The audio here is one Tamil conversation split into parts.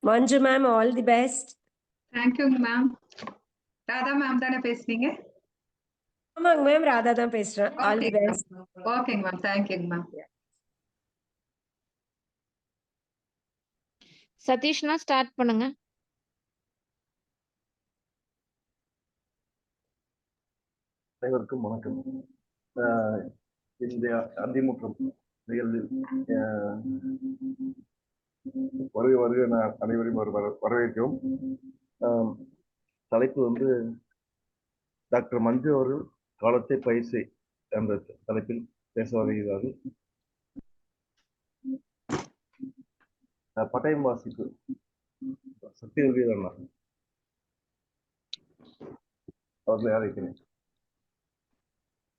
Manju ma'am, all the best. Thank you ma'am. Radha ma'am தானே பேசுறீங்க? ஆமாங்க மேம், ராதா தான் பேசுறேன். All the best. ஓகேங்க மேம், தேங்க்யூங்க மேம். சதீஷ்னா ஸ்டார்ட் பண்ணுங்க. அனைவருக்கும் வணக்கம். இந்த அந்திமுற்றம் நிகழ்வில் வருக நான் அனைவரையும் வரவேற்கிறோம். தலைப்பு டாக்டர் மஞ்சு அவர்கள் காலத்தை பயிற்சி என்ற தலைப்பில் பேச வருகிறார்கள். பட்டயம் வாசிப்பு சக்தி அண்ணா அவர்களை அழைக்கிறேன்.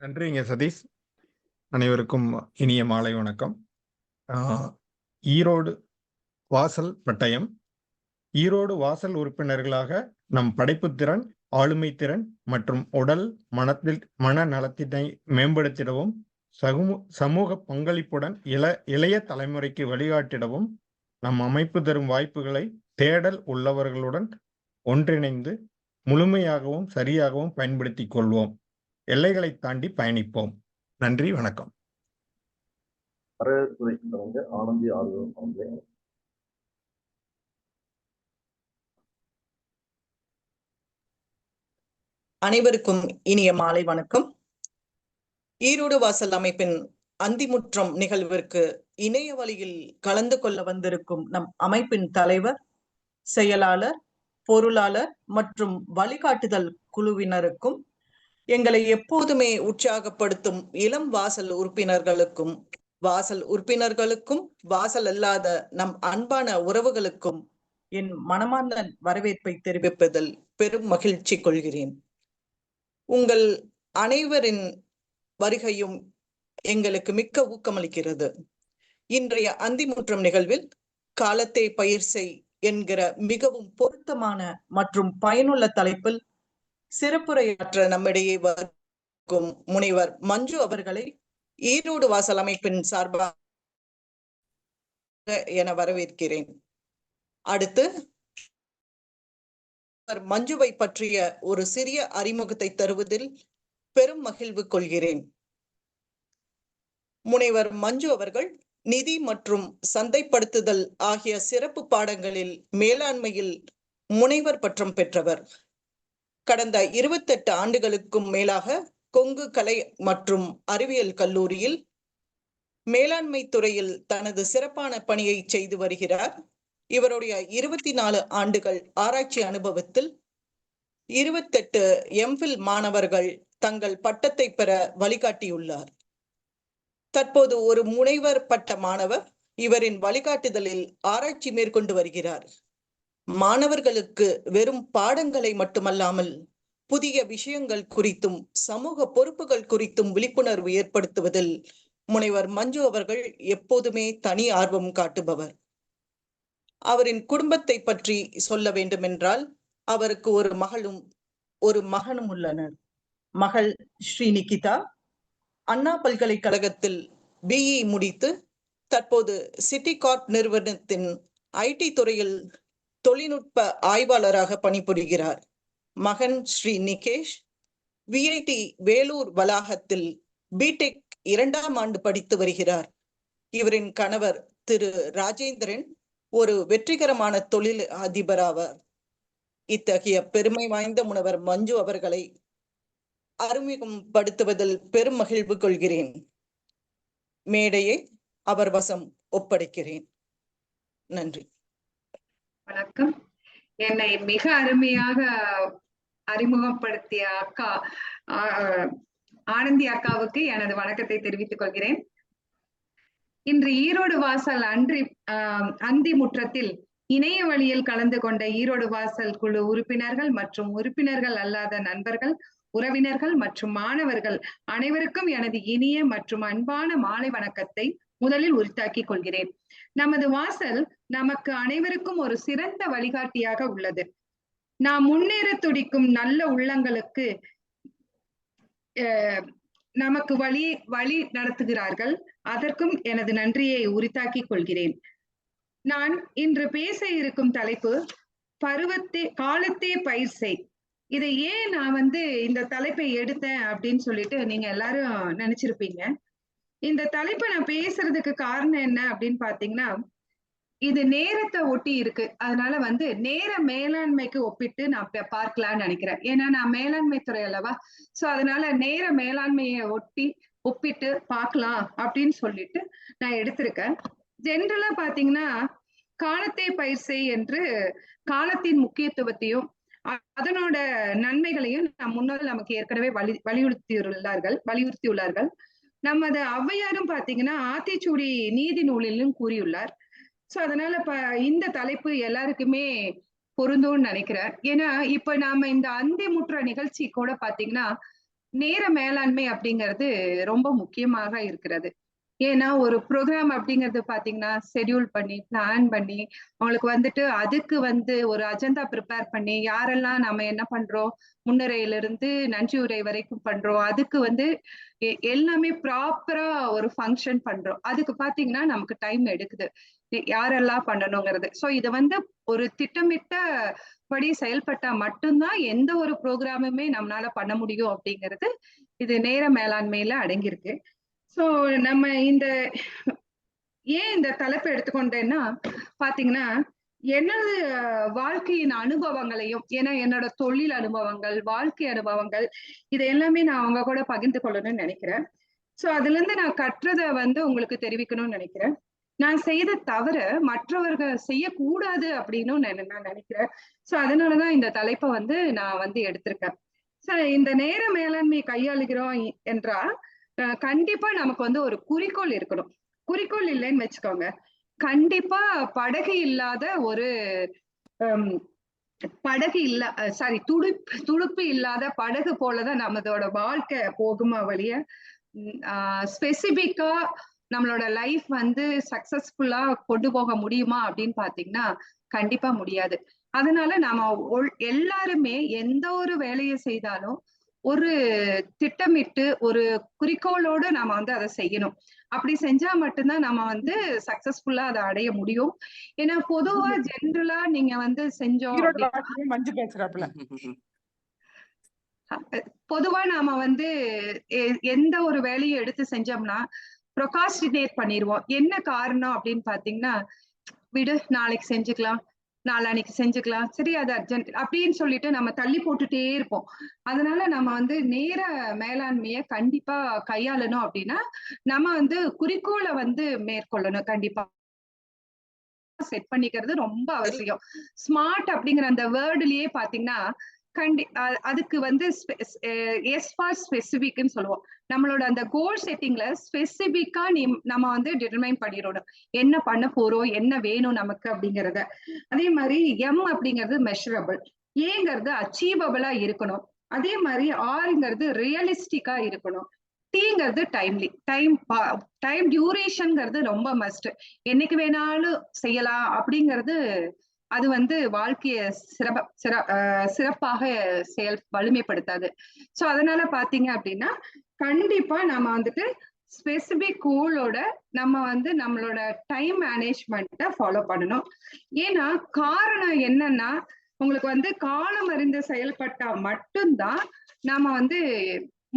நன்றிங்க சதீஷ். அனைவருக்கும் இனிய மாலை வணக்கம். ஈரோடு வாசல் பட்டயம். ஈரோடு வாசல் உறுப்பினர்களாக நம் படைப்புத்திறன், ஆளுமை திறன் மற்றும் உடல் மன நலத்தினை மேம்படுத்திடவும், சமூக பங்களிப்புடன் இளைய தலைமுறைக்கு வழிகாட்டிடவும் நம் அமைப்பு தரும் வாய்ப்புகளை தேடல் உள்ளவர்களுடன் ஒன்றிணைந்து முழுமையாகவும் சரியாகவும் பயன்படுத்திக் கொள்வோம். எல்லைகளை தாண்டி பயணிப்போம். நன்றி, வணக்கம். ஆனந்தி அவர்களே. அனைவருக்கும் இனிய மாலை வணக்கம். ஈரோடு வாசல் அமைப்பின் அந்திமுற்றம் நிகழ்விற்கு இணைய வழியில் கலந்து கொள்ள வந்திருக்கும் நம் அமைப்பின் தலைவர், செயலாளர், பொருளாளர் மற்றும் வழிகாட்டுதல் குழுவினருக்கும், எங்களை எப்போதுமே உற்சாகப்படுத்தும் இளம் வாசல் உறுப்பினர்களுக்கும் வாசல் அல்லாத நம் அன்பான உறவுகளுக்கும் என் மனமார்ந்த வரவேற்பை தெரிவிப்பதில் பெரும் மகிழ்ச்சி கொள்கிறேன். உங்கள் அனைவரின் வருகையும் எங்களுக்கு மிக்க ஊக்கமளிக்கிறது. இன்றைய அந்திமுற்றம் நிகழ்வில் காலத்தை பயிர் செய் என்கிற மிகவும் பொருத்தமான மற்றும் பயனுள்ள தலைப்பில் சிறப்புரையாற்ற நம்மிடையே வரும் முனைவர் மஞ்சு அவர்களை ஈரோடு வாசல் அமைப்பின் சார்பாக என வரவேற்கிறேன். அடுத்து மஞ்சுவை பற்றிய ஒரு சிறிய அறிமுகத்தை தருவதில் பெரும் மகிழ்வு கொள்கிறேன். முனைவர் மஞ்சு அவர்கள் நிதி மற்றும் சந்தைப்படுத்துதல் ஆகிய சிறப்பு பாடங்களில் மேலாண்மையில் முனைவர் பட்டம் பெற்றவர். கடந்த 28 ஆண்டுகளுக்கும் மேலாக கொங்கு கலை மற்றும் அறிவியல் கல்லூரியில் மேலாண்மை துறையில் தனது சிறப்பான பணியை செய்து வருகிறார். இவருடைய 24 ஆண்டுகள் ஆராய்ச்சி அனுபவத்தில் 28 எம்ஃபில் மாணவர்கள் தங்கள் பட்டத்தை பெற வழிகாட்டியுள்ளார். தற்போது ஒரு முனைவர் பட்ட மாணவர் இவரின் வழிகாட்டுதலில் ஆராய்ச்சி மேற்கொண்டு வருகிறார். மாணவர்களுக்கு வெறும் பாடங்களை மட்டுமல்லாமல் புதிய விஷயங்கள் குறித்தும் சமூக பொறுப்புகள் குறித்தும் விழிப்புணர்வு ஏற்படுத்துவதில் முனைவர் மஞ்சு அவர்கள் எப்போதுமே தனி ஆர்வம் காட்டுபவர். அவரின் குடும்பத்தை பற்றி சொல்ல வேண்டுமென்றால், அவருக்கு ஒரு மகனும் உள்ளனர். மகள் ஸ்ரீ நிகிதா அண்ணா பல்கலைக்கழகத்தில் பிஇ முடித்து தற்போது சிட்டி கார்ப் நிறுவனத்தின் ஐடி துறையில் தொழில்நுட்ப ஆய்வாளராக பணிபுரிகிறார். மகன் ஸ்ரீ நிகேஷ் விஐடி வேலூர் வளாகத்தில் பிடெக் 2ஆம் ஆண்டு படித்து வருகிறார். இவரின் கணவர் திரு ராஜேந்திரன் ஒரு வெற்றிகரமான தொழில் அதிபராவார். இத்தகைய பெருமை வாய்ந்த முனைவர் மஞ்சு அவர்களை அறிமுகப்படுத்துவதில் பெரும் மகிழ்வு கொள்கிறேன். மேடையை அவர் வசம் ஒப்படைக்கிறேன். நன்றி. வணக்கம். என்னை மிக அருமையாக அறிமுகப்படுத்திய அக்கா ஆனந்தி அக்காவுக்கு எனது வணக்கத்தை தெரிவித்துக் கொள்கிறேன். இன்று ஈரோடு வாசல் அந்திமுற்றத்தில் இணைய வழியில் கலந்து கொண்ட ஈரோடு வாசல் குழு உறுப்பினர்கள் மற்றும் உறுப்பினர்கள் அல்லாத நண்பர்கள், உறவினர்கள் மற்றும் மாணவர்கள் அனைவருக்கும் எனது இனிய மற்றும் அன்பான மாலை வணக்கத்தை முதலில் உரித்தாக்கிக் கொள்கிறேன். நமது வாசல் நமக்கு அனைவருக்கும் ஒரு சிறந்த வழிகாட்டியாக உள்ளது. நாம் முன்னேற துடிக்கும் நல்ல உள்ளங்களுக்கு நமக்கு வழி நடத்துகிறார்கள். அதற்கும் எனது நன்றியை உரித்தாக்கிக் கொள்கிறேன். நான் இன்று பேச இருக்கும் தலைப்பு காலத்தே பயிர் செய். இதை ஏன் நான் வந்து இந்த தலைப்பை எடுத்தேன் அப்படின்னு சொல்லிட்டு நீங்க எல்லாரும் நினைச்சிருப்பீங்க. இந்த தலைப்பை நான் பேசுறதுக்கு காரணம் என்ன அப்படின்னு பாத்தீங்கன்னா, இது நேரத்தை ஒட்டி இருக்கு. அதனால வந்து நேர மேலாண்மைக்கு ஒப்பிட்டு நான் பார்க்கலாம்னு நினைக்கிறேன். ஏன்னா நான் மேலாண்மை துறை அல்லவா. சோ அதனால நேர மேலாண்மையை ஒப்பிட்டு பார்க்கலாம் அப்படின்னு சொல்லிட்டு நான் எடுத்திருக்கேன். ஜென்ரலா பாத்தீங்கன்னா, காலத்தை பயிர் செய் என்று காலத்தின் முக்கியத்துவத்தையும் அதனோட நன்மைகளையும் நம் முன்னோர்கள் நமக்கு ஏற்கனவே வலியுறுத்தியுள்ளார்கள். நமது ஔவையாரும் பாத்தீங்கன்னா ஆத்திச்சூடி நீதி நூலிலும் கூறியுள்ளார். சோ அதனால இந்த தலைப்பு எல்லாருக்குமே பொருந்தும்னு நினைக்கிறேன். ஏன்னா இப்ப நாம இந்த அந்தி முற்ற நிகழ்ச்சி கூட பாத்தீங்கன்னா நேர மேலாண்மை அப்படிங்கிறது ரொம்ப முக்கியமாக இருக்கிறது. ஏன்னா ஒரு ப்ரோக்ராம் அப்படிங்கிறது பாத்தீங்கன்னா ஷெட்யூல் பண்ணி பிளான் பண்ணி அவங்களுக்கு வந்துட்டு அதுக்கு வந்து ஒரு அஜெண்டா ப்ரிப்பேர் பண்ணி யாரெல்லாம் நம்ம என்ன பண்றோம், முன்னுரையிலிருந்து நன்றி உரை வரைக்கும் பண்றோம், அதுக்கு வந்து எல்லாமே ப்ராப்பரா ஒரு ஃபங்க்ஷன் பண்றோம். அதுக்கு பாத்தீங்கன்னா நமக்கு டைம் எடுக்குது யாரெல்லாம் பண்ணணுங்கிறது. சோ இதை வந்து ஒரு திட்டமிட்ட படி செயல்பட்டா மட்டும்தான் எந்த ஒரு ப்ரோக்ராமுமே நம்மளால பண்ண முடியும் அப்படிங்கிறது இது நேர மேலாண்மையில அடங்கியிருக்கு. சோ நம்ம ஏன் இந்த தலைப்பை எடுத்துக்கொண்டேன்னா பாத்தீங்கன்னா, எனது வாழ்க்கையின் அனுபவங்களையும், ஏன்னா என்னோட தொழில் அனுபவங்கள், வாழ்க்கை அனுபவங்கள் இது எல்லாமே நான் அவங்க கூட பகிர்ந்து கொள்ளணும்னு நினைக்கிறேன். சோ அதுல இருந்து நான் கற்றதை வந்து உங்களுக்கு தெரிவிக்கணும்னு நினைக்கிறேன். நான் செய்த தவிர மற்றவர்கள் செய்யக்கூடாது அப்படின்னு நான் நினைக்கிறேன். சோ அதனாலதான் இந்த தலைப்பை வந்து நான் வந்து எடுத்திருக்கேன். சோ இந்த நேர மேலாண்மை கையாளுகிறோம் என்றால் கண்டிப்பா நமக்கு வந்து ஒரு குறிக்கோள் இருக்கணும். குறிக்கோள் இல்லைன்னு வச்சுக்கோங்க, கண்டிப்பா படகு இல்லாத ஒரு துடுப்பு இல்லாத படகு போலதான் நம்மளோட வாழ்க்கை போகுமா வழிய ஸ்பெசிபிக்கா நம்மளோட லைஃப் வந்து சக்சஸ்ஃபுல்லா கொண்டு போக முடியுமா அப்படின்னு பாத்தீங்கன்னா கண்டிப்பா முடியாது. அதனால நாம எல்லாருமே எந்த ஒரு வேலையை செய்தாலும் ஒரு திட்டமிட்டு ஒரு குறிக்கோளோடு நாம வந்து அதை செய்யணும். அப்படி செஞ்சா மட்டும்தான் நம்ம வந்து சக்சஸ்ஃபுல்லா அதை அடைய முடியும். ஏன்னா பொதுவா ஜென்ரலா நீங்க வந்து செஞ்சோம் பொதுவா நாம வந்து எந்த ஒரு வேலையை எடுத்து செஞ்சோம்னா ப்ரொகாஸ்டினேட் பண்ணிடுவோம். என்ன காரணம் அப்படின்னு பாத்தீங்கன்னா, விடு நாளைக்கு செஞ்சுக்கலாம், நாளான்னைக்கு செஞ்சுக்கலாம், சரி அது அர்ஜென்ட் அப்படின்னு சொல்லிட்டு நம்ம தள்ளி போட்டுட்டே இருப்போம். அதனால நம்ம வந்து நேர மேலாண்மைய கண்டிப்பா கையாளணும் அப்படின்னா நம்ம வந்து குறிக்கோளை வந்து மேற்கொள்ளணும். கண்டிப்பா செட் பண்ணிக்கிறது ரொம்ப அவசியம். ஸ்மார்ட் அப்படிங்கிற அந்த வேர்டுலயே பாத்தீங்கன்னா அதுக்கு வந்து ஸ்பெசிபிக்னு சொல்லுவோம். நம்மளோட அந்த கோல் செட்டிங்ல ஸ்பெசிபிக்கா நம்ம வந்து டிட்டர்மைன் பண்ணிடணும் என்ன பண்ண போறோம், என்ன வேணும் நமக்கு அப்படிங்கறத. அதே மாதிரி எம் அப்படிங்கிறது மெஷரபிள், ஏங்கிறது அச்சீவபிளா இருக்கணும். அதே மாதிரி ஆர்ங்கிறது ரியலிஸ்டிக்கா இருக்கணும். டீங்கிறது டைம்லி, டைம் டியூரேஷன்ங்கிறது ரொம்ப மஸ்ட். என்னைக்கு வேணாலும் செய்யலாம் அப்படிங்கிறது அது வந்து வாழ்க்கைய சிறப்பாக வலிமைப்படுத்தாது. சோ அதனால பாத்தீங்க அப்படின்னா கண்டிப்பா நம்ம வந்துட்டு ஸ்பெசிபிக் கோலோட நம்ம வந்து நம்மளோட டைம் மேனேஜ்மெண்ட்டை ஃபாலோ பண்ணணும். ஏன்னா காரணம் என்னன்னா உங்களுக்கு வந்து காலம் அறிந்து செயல்பட்டா மட்டும்தான் நாம வந்து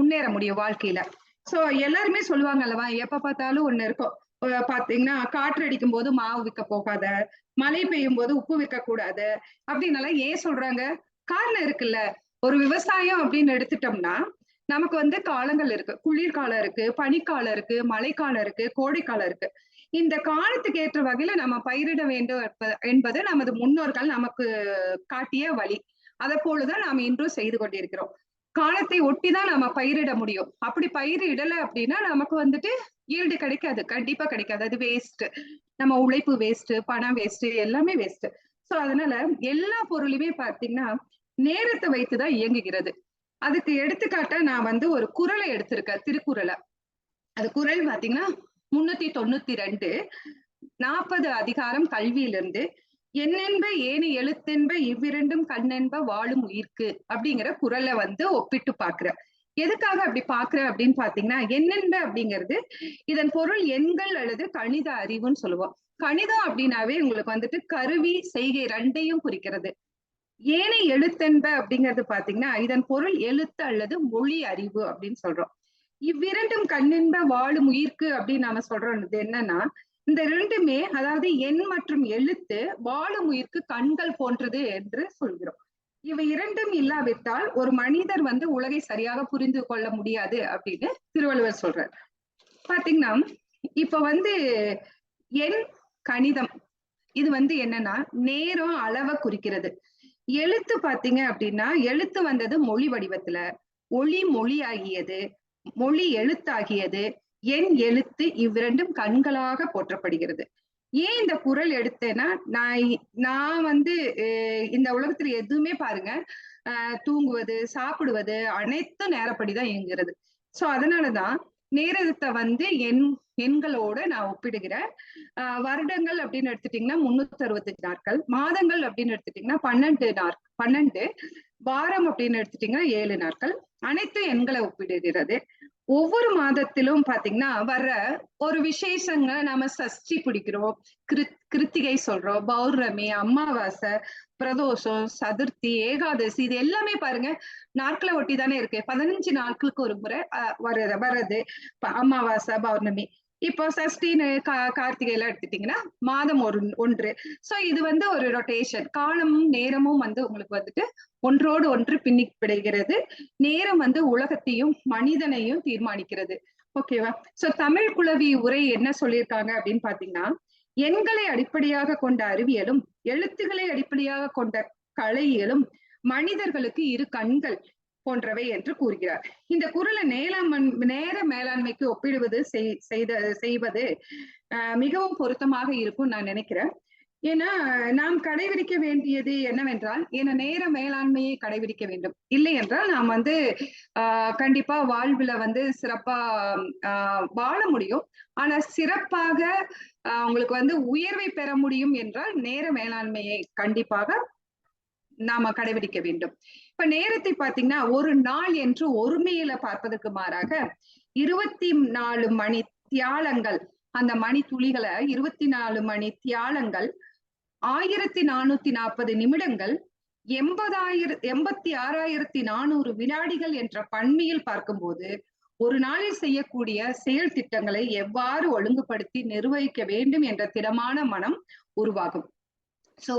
முன்னேற முடியும் வாழ்க்கையில. சோ எல்லாருமே சொல்லுவாங்க அல்லவா, எப்ப பார்த்தாலும் ஒண்ணு இருக்கும். பாத்தீங்கன்னா காற்று அடிக்கும் போது மாவு விற்க போகாத, மழை பெய்யும் போது உப்பு விற்க கூடாது அப்படின்னால ஏன் சொல்றாங்க? காரணம் இருக்குல்ல. ஒரு விவசாயம் அப்படின்னு எடுத்துட்டோம்னா நமக்கு வந்து காலங்கள் இருக்கு. குளிர்காலம் இருக்கு, பனிக்காலம் இருக்கு, மழைக்காலம் இருக்கு, கோடைக்காலம் இருக்கு. இந்த காலத்துக்கு ஏற்ற வகையில நம்ம பயிரிட வேண்டும் என்பது நமது முன்னோர்கள் நமக்கு காட்டிய வழி. அதை போலதான் நாம இன்றும் செய்து கொண்டிருக்கிறோம். காலத்தை ஒட்டிதான் நம்ம பயிரிட முடியும். அப்படி பயிரிடல அப்படின்னா நமக்கு வந்துட்டு ஈல்டு கிடைக்காது, கண்டிப்பா கிடைக்காது. அது வேஸ்ட், நம்ம உழைப்பு வேஸ்ட், பணம் வேஸ்ட், எல்லாமே வேஸ்ட். சோ அதனால எல்லா பொருளுமே பாத்தீங்கன்னா நேரத்தை வைத்துதான் இயங்குகிறது. அதுக்கு எடுத்துக்காட்டா நான் வந்து ஒரு குறளை எடுத்திருக்கேன், திருக்குறளை. அது குறள் பாத்தீங்கன்னா 392, 40 அதிகாரம் கல்வியிலிருந்து என்னென்ப ஏனி எழுத்தென்ப இவ்விரண்டும் கண்ணென்ப வாழும் உயிர்க்கு அப்படிங்கிற குறளை வந்து ஒப்பிட்டு பாக்குறேன். எதுக்காக அப்படி பாக்குறேன் அப்படின்னு பாத்தீங்கன்னா, எண்ணென்ப அப்படிங்கிறது இதன் பொருள் எண்கள் அல்லது கணித அறிவுன்னு சொல்லுவோம். கணிதம் அப்படின்னாவே உங்களுக்கு வந்துட்டு கருவி செய்கை ரெண்டையும் குறிக்கிறது. ஏனை எழுத்தென்ப அப்படிங்கிறது பாத்தீங்கன்னா இதன் பொருள் எழுத்து அல்லது மொழி அறிவு அப்படின்னு சொல்றோம். இவ்விரண்டும் கண்ணென்ப வாழும் உயிர்க்கு அப்படின்னு நாம சொல்றோம். என்னன்னா இந்த இரண்டுமே, அதாவது எண் மற்றும் எழுத்து வாழும் உயிர்க்கு கண்கள் போன்றது என்று சொல்கிறோம். இவை இரண்டும் இல்லாவிட்டால் ஒரு மனிதர் வந்து உலகை சரியாக புரிந்து கொள்ள முடியாது அப்படின்னு திருவள்ளுவர் சொல்றார். பாத்தீங்கன்னா இப்ப வந்து எண் கணிதம் இது வந்து என்னன்னா நேரம் அளவை குறிக்கிறது. எழுத்து பாத்தீங்க அப்படின்னா எழுத்து வந்தது மொழி வடிவத்துல, ஒளி மொழி ஆகியது, மொழி எழுத்தாகியது, என் எழுத்து இவ்விரண்டும் கண்களாக போற்றப்படுகிறது. ஏன் இந்த குறள் எடுத்தேன்னா, நான் வந்து இந்த உலகத்துல எதுவுமே பாருங்க தூங்குவது சாப்பிடுவது அனைத்தும் நேரப்படிதான் இயங்குகிறது. சோ அதனாலதான் நேரத்தை வந்து எண்களோட நான் ஒப்பிடுகிறேன். வருடங்கள் அப்படின்னு எடுத்துட்டீங்கன்னா 365 நாட்கள், மாதங்கள் அப்படின்னு எடுத்துட்டீங்கன்னா 12 வாரம் அப்படின்னு எடுத்துட்டீங்கன்னா 7 நாட்கள், அனைத்து எண்களை ஒப்பிடுகிறது. ஒவ்வொரு மாதத்திலும் பாத்தீங்கன்னா வர்ற ஒரு விசேஷங்க, நாம சஷ்டி பிடிக்கிறோம், கிருத்திகை சொல்றோம், பௌர்ணமி, அமாவாசை, பிரதோஷம், சதுர்த்தி, ஏகாதசி, இது எல்லாமே பாருங்க நாட்களை ஒட்டி தானே இருக்கு. 15 நாட்களுக்கு ஒரு முறை வர்றது அமாவாசை, பௌர்ணமி. இப்போ சஷ்டின்னு கார்த்திகை எல்லாம் எடுத்துட்டீங்கன்னா மாதம் ஒன்று. சோ இது வந்து ஒரு ரொட்டேஷன், காலமும் நேரமும் வந்து உங்களுக்கு வந்துட்டு ஒன்றோடு ஒன்று பின்னி பிடைகிறது. நேரம் வந்து உலகத்தையும் மனிதனையும் தீர்மானிக்கிறது. ஓகேவா? சோ தமிழ் குளவி உரை என்ன சொல்லியிருக்காங்க அப்படின்னு பாத்தீங்கன்னா, எண்களை அடிப்படையாக கொண்ட அறிவியலும் எழுத்துக்களை அடிப்படையாக கொண்ட கலையியலும் மனிதர்களுக்கு இரு கண்கள் போன்றவை என்று கூறுகிறார். இந்த குறளை நேர மேலாண்மைக்கு ஒப்பிடுவது செய்வது மிகவும் பொருத்தமாக இருக்கும் நான் நினைக்கிறேன். ஏன்னா நாம் கடைபிடிக்க வேண்டியது என்னவென்றால், நேர மேலாண்மையை கடைபிடிக்க வேண்டும். இல்லை என்றால் நாம் வந்து கண்டிப்பா வாழ்வுல வந்து சிறப்பா வாழ முடியும். ஆனா சிறப்பாக உங்களுக்கு வந்து உயர்வை பெற முடியும் என்றால் நேர மேலாண்மையை கண்டிப்பாக நாம கடைபிடிக்க வேண்டும். இப்ப நேரத்தை பாத்தீங்கன்னா ஒரு நாள் என்று ஒருமையில பார்ப்பதற்கு மாறாக 24 மணி தியாலங்கள், அந்த மணி துளிகளை 24 மணி தியாலங்கள், 1440 நிமிடங்கள், 86,400 வினாடிகள் என்ற பன்மையில் பார்க்கும்போது ஒரு நாளில் செய்யக்கூடிய செயல் திட்டங்களை எவ்வாறு ஒழுங்குபடுத்தி நிர்வகிக்க வேண்டும் என்ற திடமான மனம் உருவாகும். சோ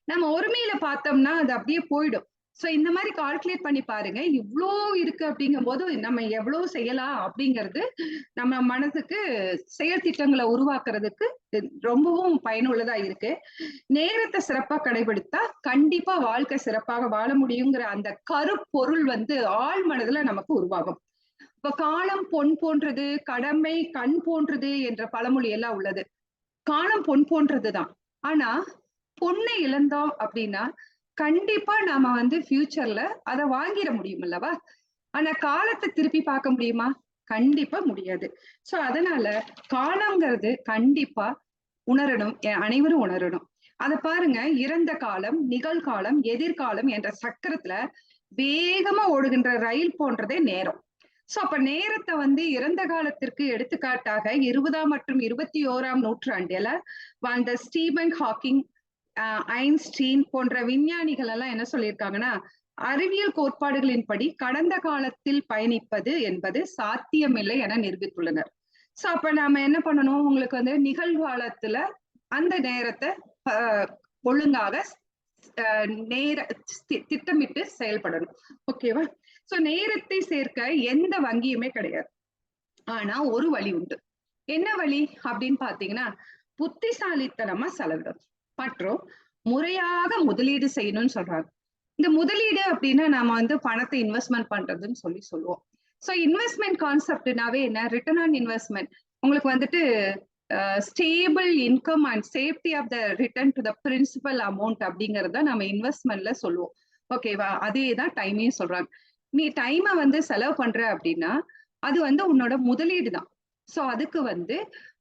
நம்ம ஒருமையில பார்த்தோம்னா அது அப்படியே போயிடும். சோ இந்த மாதிரி கால்குலேட் பண்ணி பாருங்க, இவ்வளோ இருக்கு அப்படிங்கும் போது நம்ம எவ்வளவு செய்யலாம் அப்படிங்கிறது நம்ம மனதுக்கு செயல் திட்டங்களை உருவாக்குறதுக்கு ரொம்பவும் பயனுள்ளதா இருக்கு. நேரத்தை சிறப்பா கடைபிடித்தா கண்டிப்பா வாழ்க்கை சிறப்பாக வாழ முடியுங்கிற அந்த கருப்பொருள் வந்து ஆழ் மனதுல நமக்கு உருவாகும். இப்ப காலம் பொன் போன்றது, கடமை கண் போன்றது என்ற பழமொழி எல்லாம் உள்ளது. காலம் பொன் போன்றதுதான். ஆனா பொண்ணை இழந்தோம் அப்படின்னா கண்டிப்பா நாம வந்து ஃபியூச்சர்ல அதை வாங்கிட முடியும் அல்லவா? ஆனா காலத்தை திருப்பி பார்க்க முடியுமா? கண்டிப்பா முடியாது. சோ அதனால காலம்ங்கிறது கண்டிப்பா உணரணும், அனைவரும் உணரணும். அதை பாருங்க, இறந்த காலம், நிகழ்காலம், எதிர்காலம் என்ற சக்கரத்துல வேகமா ஓடுகின்ற ரயில் போன்றதே நேரம். சோ அப்ப நேரத்தை வந்து இறந்த காலத்திற்கு எடுத்துக்காட்டாக 20ஆம் மற்றும் 21ஆம் நூற்றாண்டுல வாழ்ந்த ஸ்டீபன் ஹாக்கிங், ஐன்ஸ்டீன் போன்ற விஞ்ஞானிகள் எல்லாம் என்ன சொல்லியிருக்காங்கன்னா, அறிவியல் கோட்பாடுகளின்படி கடந்த காலத்தில் பயணிப்பது என்பது சாத்தியமில்லை என நிரூபித்துள்ளனர். சோ அப்ப நாம என்ன பண்ணணும், உங்களுக்கு வந்து நிகழ்காலத்துல அந்த நேரத்தை ஒழுங்காக திட்டமிட்டு செயல்படணும். ஓகேவா? சோ நேரத்தை சேர்க்க எந்த வங்கியுமே கிடையாது. ஆனா ஒரு வழி உண்டு. என்ன வழி அப்படின்னு பாத்தீங்கன்னா, புத்திசாலித்தனமா செலவிடும் மற்றும் முறையாக முதலீடு செய்யணும்னு சொல்றாங்க. இந்த முதலீடு அப்படின்னா நாம வந்து பணத்தை இன்வெஸ்ட்மெண்ட் பண்றதுன்னு சொல்லுவோம். சோ இன்வெஸ்ட்மெண்ட் கான்செப்ட்னாவே என்ன, ரிட்டர்ன் ஆன் இன்வெஸ்ட்மெண்ட். உங்களுக்கு வந்துட்டு stable income and safety of the return to the principal amount அப்படிங்கறத நம்ம இன்வெஸ்ட்மெண்ட்ல சொல்லுவோம். ஓகேவா? அதே தான் டைமையும் சொல்றாங்க. நீ டைமை வந்து செலவு பண்ற அப்படின்னா அது வந்து உன்னோட முதலீடு தான். சோ அதுக்கு வந்து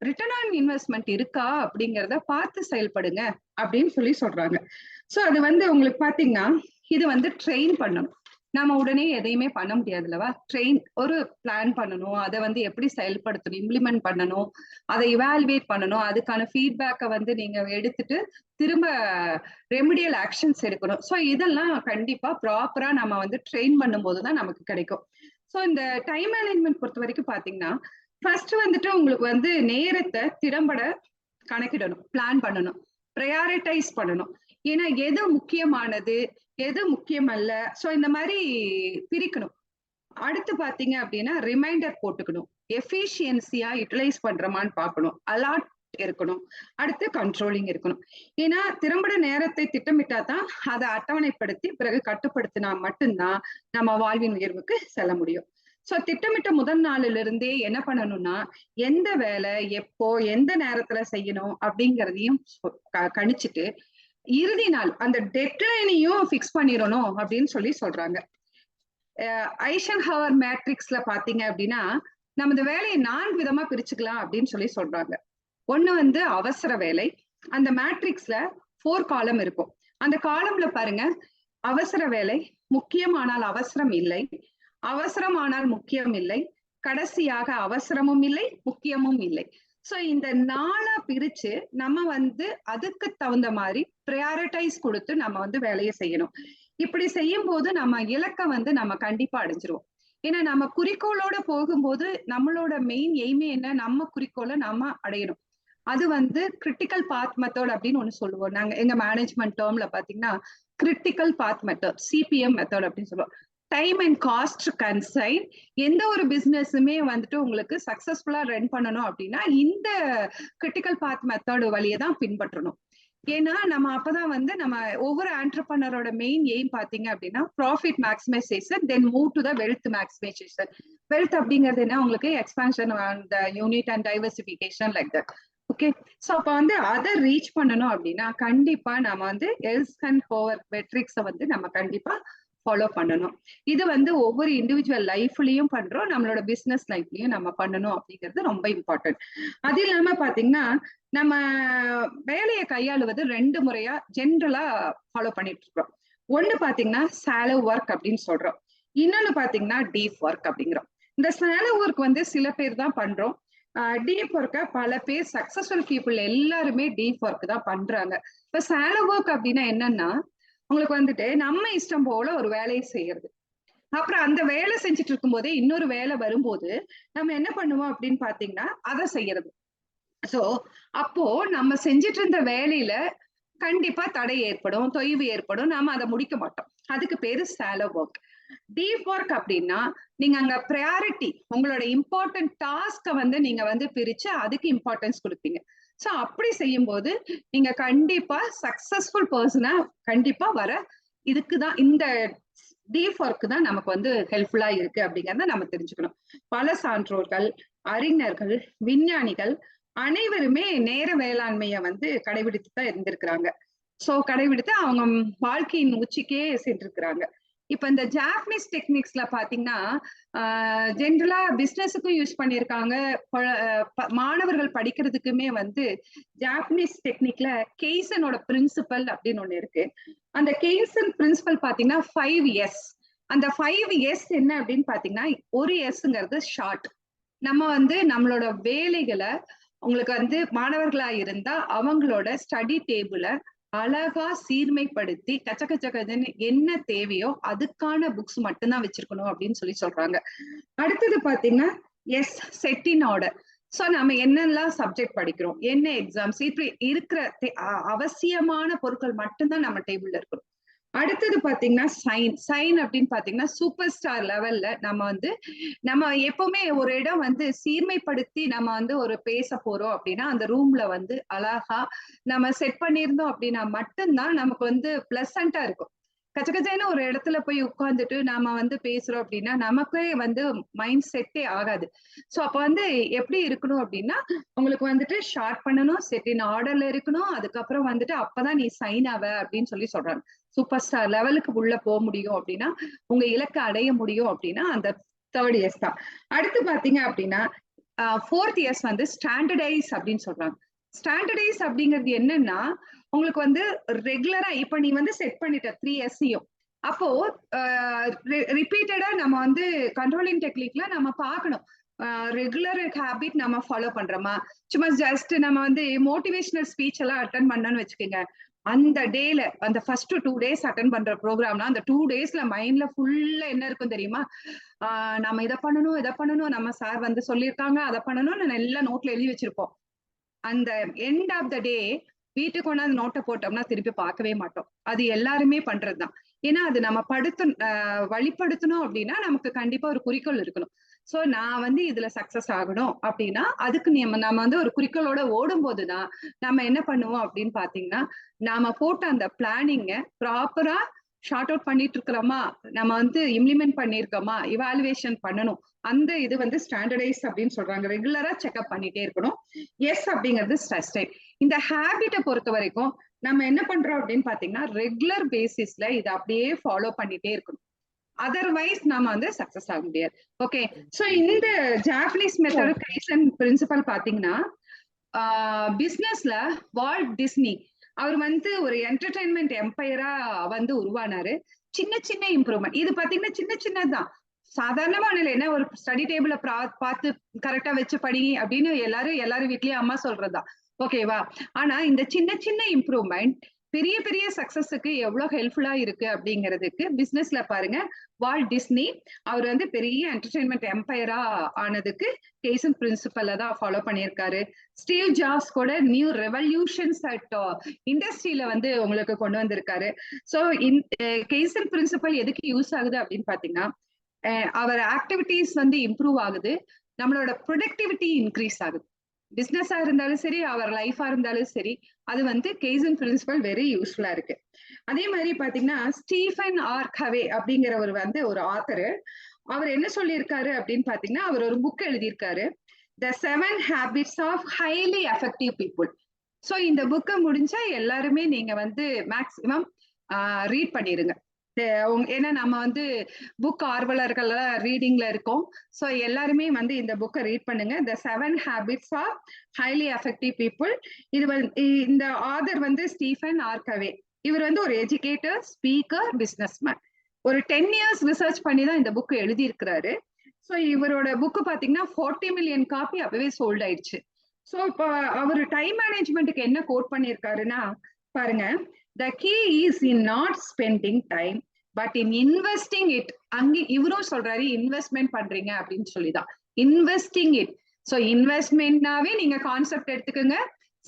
ரிட்டர்ன் ஆன் இன்வெஸ்ட்மெண்ட் இருக்கா அப்படிங்கிறத பார்த்து செயல்படுங்க அப்படின்னு சொல்றாங்க. சோ அது வந்து உங்களுக்கு பாத்தீங்கன்னா இது வந்து ட்ரெயின் பண்ணணும். நம்ம உடனே எதையுமே பண்ண முடியாது இல்லவா? ஒரு பிளான் பண்ணணும், அதை வந்து எப்படி செயல்படுத்தணும், இம்ப்ளிமெண்ட் பண்ணணும், அதை இவாலுவேட் பண்ணணும், அதுக்கான ஃபீட்பேக்கை வந்து நீங்க எடுத்துட்டு திரும்ப ரெமிடியல் ஆக்ஷன்ஸ் எடுக்கணும். ஸோ இதெல்லாம் கண்டிப்பா ப்ராப்பரா நம்ம வந்து ட்ரெயின் பண்ணும்போது தான் நமக்கு கிடைக்கும். ஸோ இந்த டைம் மேனேஜ்மெண்ட் பொறுத்த வரைக்கும் பாத்தீங்கன்னா, ஃபர்ஸ்ட் வந்துட்டு உங்களுக்கு வந்து நேரத்தை திறம்பட கணக்கிடணும், பிளான் பண்ணணும், ப்ரையாரிட்டைஸ் பண்ணணும். ஏன்னா எது முக்கியமானது, எது முக்கியம் அல்ல, ஸோ இந்த மாதிரி பிரிக்கணும். அடுத்து பாத்தீங்க அப்படின்னா ரிமைண்டர் போட்டுக்கணும், எஃபிஷியன்சியா யூட்டிலைஸ் பண்றோமான்னு பார்க்கணும், அலாட் இருக்கணும், அடுத்து கண்ட்ரோலிங் இருக்கணும். ஏன்னா திறம்பட நேரத்தை திட்டமிட்டா தான் அதை அட்டவணைப்படுத்தி பிறகு கட்டுப்படுத்தினா மட்டும்தான் நம்ம வாழ்வின் உயர்வுக்கு செல்ல முடியும். சோ திட்டமிட்ட முதல் நாளில இருந்தே என்ன பண்ணணும்னா, எந்த வேலை எப்போ எந்த நேரத்துல செய்யணும் அப்படிங்கிறதையும் கணிச்சுட்டு இறுதி நாள் அந்த டெட்லைனையும் பிக்ஸ் பண்ணிடணும் அப்படின்னு சொல்றாங்க. ஐசன்ஹவர் மேட்ரிக்ஸ்ல பாத்தீங்க அப்படின்னா நமது வேலையை 4 விதமா பிரிச்சுக்கலாம் அப்படின்னு சொல்றாங்க. ஒண்ணு வந்து அவசர வேலை. அந்த மேட்ரிக்ஸ்ல 4 காலம் இருக்கும். அந்த காலம்ல பாருங்க, அவசர வேலை, முக்கியமானால் அவசரம் இல்லை, அவசரமானால் முக்கியம் இல்லை, கடைசியாக அவசரமும் இல்லை முக்கியமும் இல்லை. சோ இந்த 4 பிரிச்சு நம்ம வந்து அதுக்கு தகுந்த மாதிரி ப்ரையாரிட்டைஸ் கொடுத்து நம்ம வந்து வேலையை செய்யணும். இப்படி செய்யும் போது நம்ம இலக்கை வந்து நம்ம கண்டிப்பா அடைஞ்சிருவோம். ஏன்னா நம்ம குறிக்கோளோட போகும்போது நம்மளோட மெயின் எய்மே என்ன, நம்ம குறிக்கோளை நம்ம அடையணும். அது வந்து கிரிட்டிக்கல் பாத் மெத்தட் அப்படின்னு ஒண்ணு சொல்லுவோம். நாங்க எங்க மேனேஜ்மெண்ட் டேர்ம்ல பாத்தீங்கன்னா critical path method, CPM method அப்படின்னு சொல்லுவோம். Time and cost consign. எந்த ஒரு பிசினஸுமே வந்துட்டு உங்களுக்கு சக்சஸ்ஃபுல்லா ரன் பண்ணணும் அப்படின்னா இந்த கிரிட்டிக்கல் பாத் மெத்தட் வழியை தான் பின்பற்றணும். ஏன்னா நம்ம அப்பதான் வந்து நம்ம ஒவ்வொரு ஆண்டர்பிரனரோட மெயின் எய்ம் பாத்தீங்க அப்படின்னா profit maximisation, then move to the wealth maximisation. Wealth அப்படிங்கிறது என்ன, உங்களுக்கு எக்ஸ்பான்ஷன் அந்த unit and diversification like that. Okay, so அப்ப வந்து அதை ரீச் பண்ணணும் அப்படின்னா கண்டிப்பா நம்ம வந்து ஐசன்ஹவர் மெட்ரிக்ஸை வந்து நம்ம கண்டிப்பா ஃபாலோ பண்ணணும். இது வந்து ஒவ்வொரு இண்டிவிஜுவல் லைஃப்லயும் பண்றோம், நம்மளோட பிசினஸ் லைஃப்லயும் நம்ம பண்ணணும் அப்படிங்கிறது ரொம்ப இம்பார்ட்டன்ட். அது இல்லாம பாத்தீங்கன்னா நம்ம வேலையை கையாளுவது 2 முறையா ஜென்ரலா ஃபாலோ பண்ணிட்டு இருக்கோம். ஒண்ணு பாத்தீங்கன்னா சாலோ ஒர்க் அப்படின்னு சொல்றோம், இன்னொன்னு பாத்தீங்கன்னா டீப் ஒர்க் அப்படிங்கிறோம். இந்த சாலோ ஒர்க் வந்து சில பேர் தான் பண்றோம், டீப் ஒர்க்க பல பேர் சக்சஸ்ஃபுல் பீப்புள் எல்லாருமே டீப் ஒர்க் தான் பண்றாங்க. இப்ப சாலோ ஒர்க் அப்படின்னா என்னன்னா, உங்களுக்கு வந்துட்டு நம்ம இஷ்டம் போல ஒரு வேலையை செய்யறது, அப்புறம் அந்த வேலை செஞ்சுட்டு இருக்கும் போதே இன்னொரு வேலை வரும்போது நம்ம என்ன பண்ணுவோம் அப்படின்னு பாத்தீங்கன்னா அதை செய்யறது. சோ அப்போ நம்ம செஞ்சிட்டு இருந்த வேலையில கண்டிப்பா தடை ஏற்படும், தொய்வு ஏற்படும், நாம அதை முடிக்க மாட்டோம். அதுக்கு பேரு சாலோ ஒர்க். டீப் ஒர்க் அப்படின்னா நீங்க அங்க ப்ரையாரிட்டி, உங்களோட இம்பார்ட்டன்ட் டாஸ்க வந்து நீங்க வந்து பிரிச்சு அதுக்கு இம்பார்ட்டன்ஸ் கொடுப்பீங்க. சோ அப்படி செய்யும் போது நீங்க கண்டிப்பா சக்சஸ்ஃபுல் பர்சனா கண்டிப்பா வர இதுக்குதான் இந்த டீப் ஒர்க் தான் நமக்கு வந்து ஹெல்ப்ஃபுல்லா இருக்கு அப்படிங்கறத நம்ம தெரிஞ்சுக்கணும். பல சான்றோர்கள், அறிஞர்கள், விஞ்ஞானிகள் அனைவருமே நேர வேளாண்மைய வந்து கடைபிடித்து தான் இருந்திருக்கிறாங்க. சோ கடைபிடித்து அவங்க வாழ்க்கையின் உச்சிக்கே சென்றிருக்கிறாங்க. இப்ப இந்த ஜாப்பனீஸ் டெக்னிக்ஸ்ல பாத்தீங்கன்னா ஜென்ரலா பிசினஸுக்கும் யூஸ் பண்ணியிருக்காங்க, மாணவர்கள் படிக்கிறதுக்குமே வந்து ஜாப்பனீஸ் டெக்னிக்ல கெய்சனோட பிரின்சிபல் அப்படின்னு ஒண்ணு இருக்கு. அந்த கெய்சன் பிரின்சிபல் பாத்தீங்கன்னா 5S. அந்த 5S என்ன அப்படின்னு பாத்தீங்கன்னா, ஒரு எஸ்ங்கிறது ஷார்ட். நம்ம வந்து நம்மளோட வேலைகளை உங்களுக்கு வந்து மாணவர்களா இருந்தா அவங்களோட ஸ்டடி டேபிள அழகா சீர்மைப்படுத்தி கச்சன்னு என்ன தேவையோ அதுக்கான புக்ஸ் மட்டும்தான் வச்சிருக்கணும் அப்படின்னு சொல்றாங்க. அடுத்தது பாத்தீங்கன்னா செட் இன் ஆர்டர். சோ நம்ம என்னெல்லாம் சப்ஜெக்ட் படிக்கிறோம், என்ன எக்ஸாம்ஸ், இப்படி இருக்கிற அவசியமான பொருட்கள் மட்டும்தான் நம்ம டேபிள்ல இருக்கணும். அடுத்தது பாத்தீங்கன்னா சைன் அப்படின்னு பாத்தீங்கன்னா சூப்பர் ஸ்டார் லெவல்ல நம்ம எப்பவுமே ஒரு இடம் வந்து சீர்மைப்படுத்தி நம்ம வந்து ஒரு பேச போறோம் அப்படின்னா அந்த ரூம்ல வந்து அழகா நம்ம செட் பண்ணியிருந்தோம் அப்படின்னா மட்டும்தான் நமக்கு வந்து பிளசண்டா இருக்கும். கச்சக்கச்சைன்னு ஒரு இடத்துல போய் உட்கார்ந்துட்டு நாம வந்து பேசுறோம் அப்படின்னா நமக்கே வந்து மைண்ட் செட்டே ஆகாது. சோ அப்ப வந்து எப்படி இருக்கணும் அப்படின்னா, உங்களுக்கு வந்துட்டு ஷார்ட் பண்ணணும், செட் இன் ஆர்டர்ல இருக்கணும், அதுக்கப்புறம் வந்துட்டு அப்பதான் நீ சைன் ஆவ அப்படின்னு சொல்றாங்க. சூப்பர் ஸ்டார் லெவலுக்கு உள்ள போக முடியும் அப்படின்னா, உங்க இலக்கை அடைய முடியும் அப்படின்னா அந்த 3rd S தான். அடுத்து பாத்தீங்க அப்படின்னா 4th S வந்து ஸ்டாண்டர்டைஸ் அப்படின்னு சொல்றாங்க. ஸ்டாண்டர்டைஸ் அப்படிங்கிறது என்னன்னா, உங்களுக்கு வந்து ரெகுலரா இப்ப நீ வந்து செட் பண்ணிட்ட 3S அப்போ ரிப்பீட்டடா நம்ம வந்து கண்ட்ரோலிங் டெக்னிக்ல நம்ம பார்க்கணும். ரெகுலர் ஹேபிட் நம்ம ஃபாலோ பண்றோமா? சும்மா ஜஸ்ட் நம்ம வந்து மோட்டிவேஷனல் ஸ்பீச் எல்லாம் அட்டன் பண்ணோம்னு வச்சுக்கோங்க, அந்த டேல அந்த ஃபர்ஸ்ட் 2 days அட்டன் பண்ற ப்ரோக்ராம்னா அந்த 2 daysல மைண்ட்ல ஃபுல்லா என்ன இருக்கும் தெரியுமா? நம்ம இதை பண்ணணும், நம்ம சார் வந்து சொல்லியிருக்காங்க அதை பண்ணணும்னு எல்லாம் நோட்ல எழுதி வச்சிருப்போம். அந்த எண்ட் ஆஃப் த டே வீட்டுக்கு கொண்டாந்து நோட்டை போட்டோம்னா திருப்பி பார்க்கவே மாட்டோம். அது எல்லாருமே பண்றதுதான். ஏன்னா அது நம்ம வழிப்படுத்தணும் அப்படின்னா நமக்கு கண்டிப்பா ஒரு குறிக்கோள் இருக்கணும். சோ நான் வந்து இதுல சக்சஸ் ஆகணும் அப்படின்னா அதுக்கு நம்ம வந்து ஒரு குறிக்கோளோட ஓடும் போதுதான் நம்ம என்ன பண்ணுவோம் அப்படின்னு பாத்தீங்கன்னா, நாம போட்ட அந்த பிளானிங்க ப்ராப்பரா ஷார்ட் அவுட் பண்ணிட்டு இருக்கிறோமா, நம்ம வந்து இம்ப்ளிமெண்ட் பண்ணிருக்கோமா, இவாலுவேஷன் பண்ணணும். அந்த இது வந்து ஸ்டாண்டர்டைஸ் அப்படின்னு சொல்றாங்க. ரெகுலரா செக்அப் பண்ணிட்டே இருக்கணும். எஸ் அப்படிங்கிறது ஸ்ட்ரெஸ்டைல். இந்த ஹேபிட்டை பொறுத்த வரைக்கும் நம்ம என்ன பண்றோம் அப்படின்னு பாத்தீங்கன்னா, ரெகுலர் பேசிஸ்ல இதை அப்படியே ஃபாலோ பண்ணிட்டே இருக்கணும். அதர்வைஸ் நாம வந்து சக்சஸ் ஆக முடியாது. ஓகே, சோ இந்த ஜாப்பனீஸ் மெத்தட் கைசன் பிரின்சிபல் பாத்தீங்கன்னா, பிசினஸ்ல வால்ட் டிஸ்னி அவர் வந்து ஒரு என்டர்டைன்மெண்ட் எம்பையரா வந்து உருவானாரு. சின்ன சின்ன இம்ப்ரூவ்மெண்ட் இது பாத்தீங்கன்னா சின்ன சின்னதுதான். சாதாரணமா ஒண்ணு என்ன ஒரு ஸ்டடி டேபிள பார்த்து கரெக்டா வச்சு படி அப்படின்னு எல்லாரும் வீட்லயும் அம்மா சொல்றதுதான். ஓகேவா? ஆனா இந்த சின்ன சின்ன இம்ப்ரூவ்மெண்ட் பெரிய பெரிய சக்சஸுக்கு எவ்வளவு ஹெல்ப்ஃபுல்லா இருக்கு அப்படிங்கிறதுக்கு பிசினஸ்ல பாருங்க, வால்ட் டிஸ்னி அவர் வந்து பெரிய என்டர்டைன்மெண்ட் எம்பையரா ஆனதுக்கு கேசன் பிரின்சிபல்ல தான் ஃபாலோ பண்ணியிருக்காரு. ஸ்டீவ் ஜாப்ஸ் கூட நியூ ரெவல்யூஷன்ஸ் அட் இண்டஸ்ட்ரியில வந்து உங்களுக்கு கொண்டு வந்திருக்காரு. ஸோ கேசன் பிரின்சிபல் எதுக்கு யூஸ் ஆகுது அப்படின்னு பாத்தீங்கன்னா, அவர் ஆக்டிவிட்டிஸ் வந்து இம்ப்ரூவ் ஆகுது, நம்மளோட ப்ரொடக்டிவிட்டி இன்க்ரீஸ் ஆகுது. பிசினஸா இருந்தாலும் சரி, அவர் லைஃபா இருந்தாலும் சரி, அது வந்து கேசன் பிரின்சிபல் வெரி யூஸ்ஃபுல்லா இருக்கு. அதே மாதிரி பாத்தீங்கன்னா, ஸ்டீஃபன் ஆர் கவே அப்படிங்கிறவர் வந்து ஒரு ஆத்தரு. அவர் என்ன சொல்லியிருக்காரு அப்படின்னு பாத்தீங்கன்னா, அவர் ஒரு புக் எழுதியிருக்காரு, the 7 habits of highly effective people. So இந்த புக்கை முடிஞ்சா எல்லாருமே நீங்க வந்து மேக்சிமம் ரீட் பண்ணிருங்க. ஏன்னா நம்ம வந்து புக் ஆர்வலர்கள் ரீடிங்ல இருக்கோம். ஸோ எல்லாருமே வந்து இந்த புக்கை ரீட் பண்ணுங்க. The 7 habits of highly effective people. இது வந்து இந்த ஆதர் வந்து ஸ்டீஃபன் ஆர் கவே. இவர் வந்து ஒரு எஜுகேட்டர், ஸ்பீக்கர், பிசினஸ்மேன். ஒரு 10 years ரிசர்ச் பண்ணி தான் இந்த புக் எழுதியிருக்கிறாரு. ஸோ இவரோட புக்கு பாத்தீங்கன்னா 40 million காப்பி அப்பவே சோல்ட் ஆயிடுச்சு. ஸோ இப்போ அவர் டைம் மேனேஜ்மெண்ட்டுக்கு என்ன கோட் பண்ணியிருக்காருன்னா பாருங்க, the key is in not spending time but in investing it. அங்க இவரும் சொல்றாரு இன்வெஸ்ட்மெண்ட் பண்றீங்க அப்படின்னு சொல்லிதான், இன்வெஸ்டிங் இட். ஸோ இன்வெஸ்ட்மெண்ட்னாவே நீங்க கான்செப்ட் எடுத்துக்கோங்க,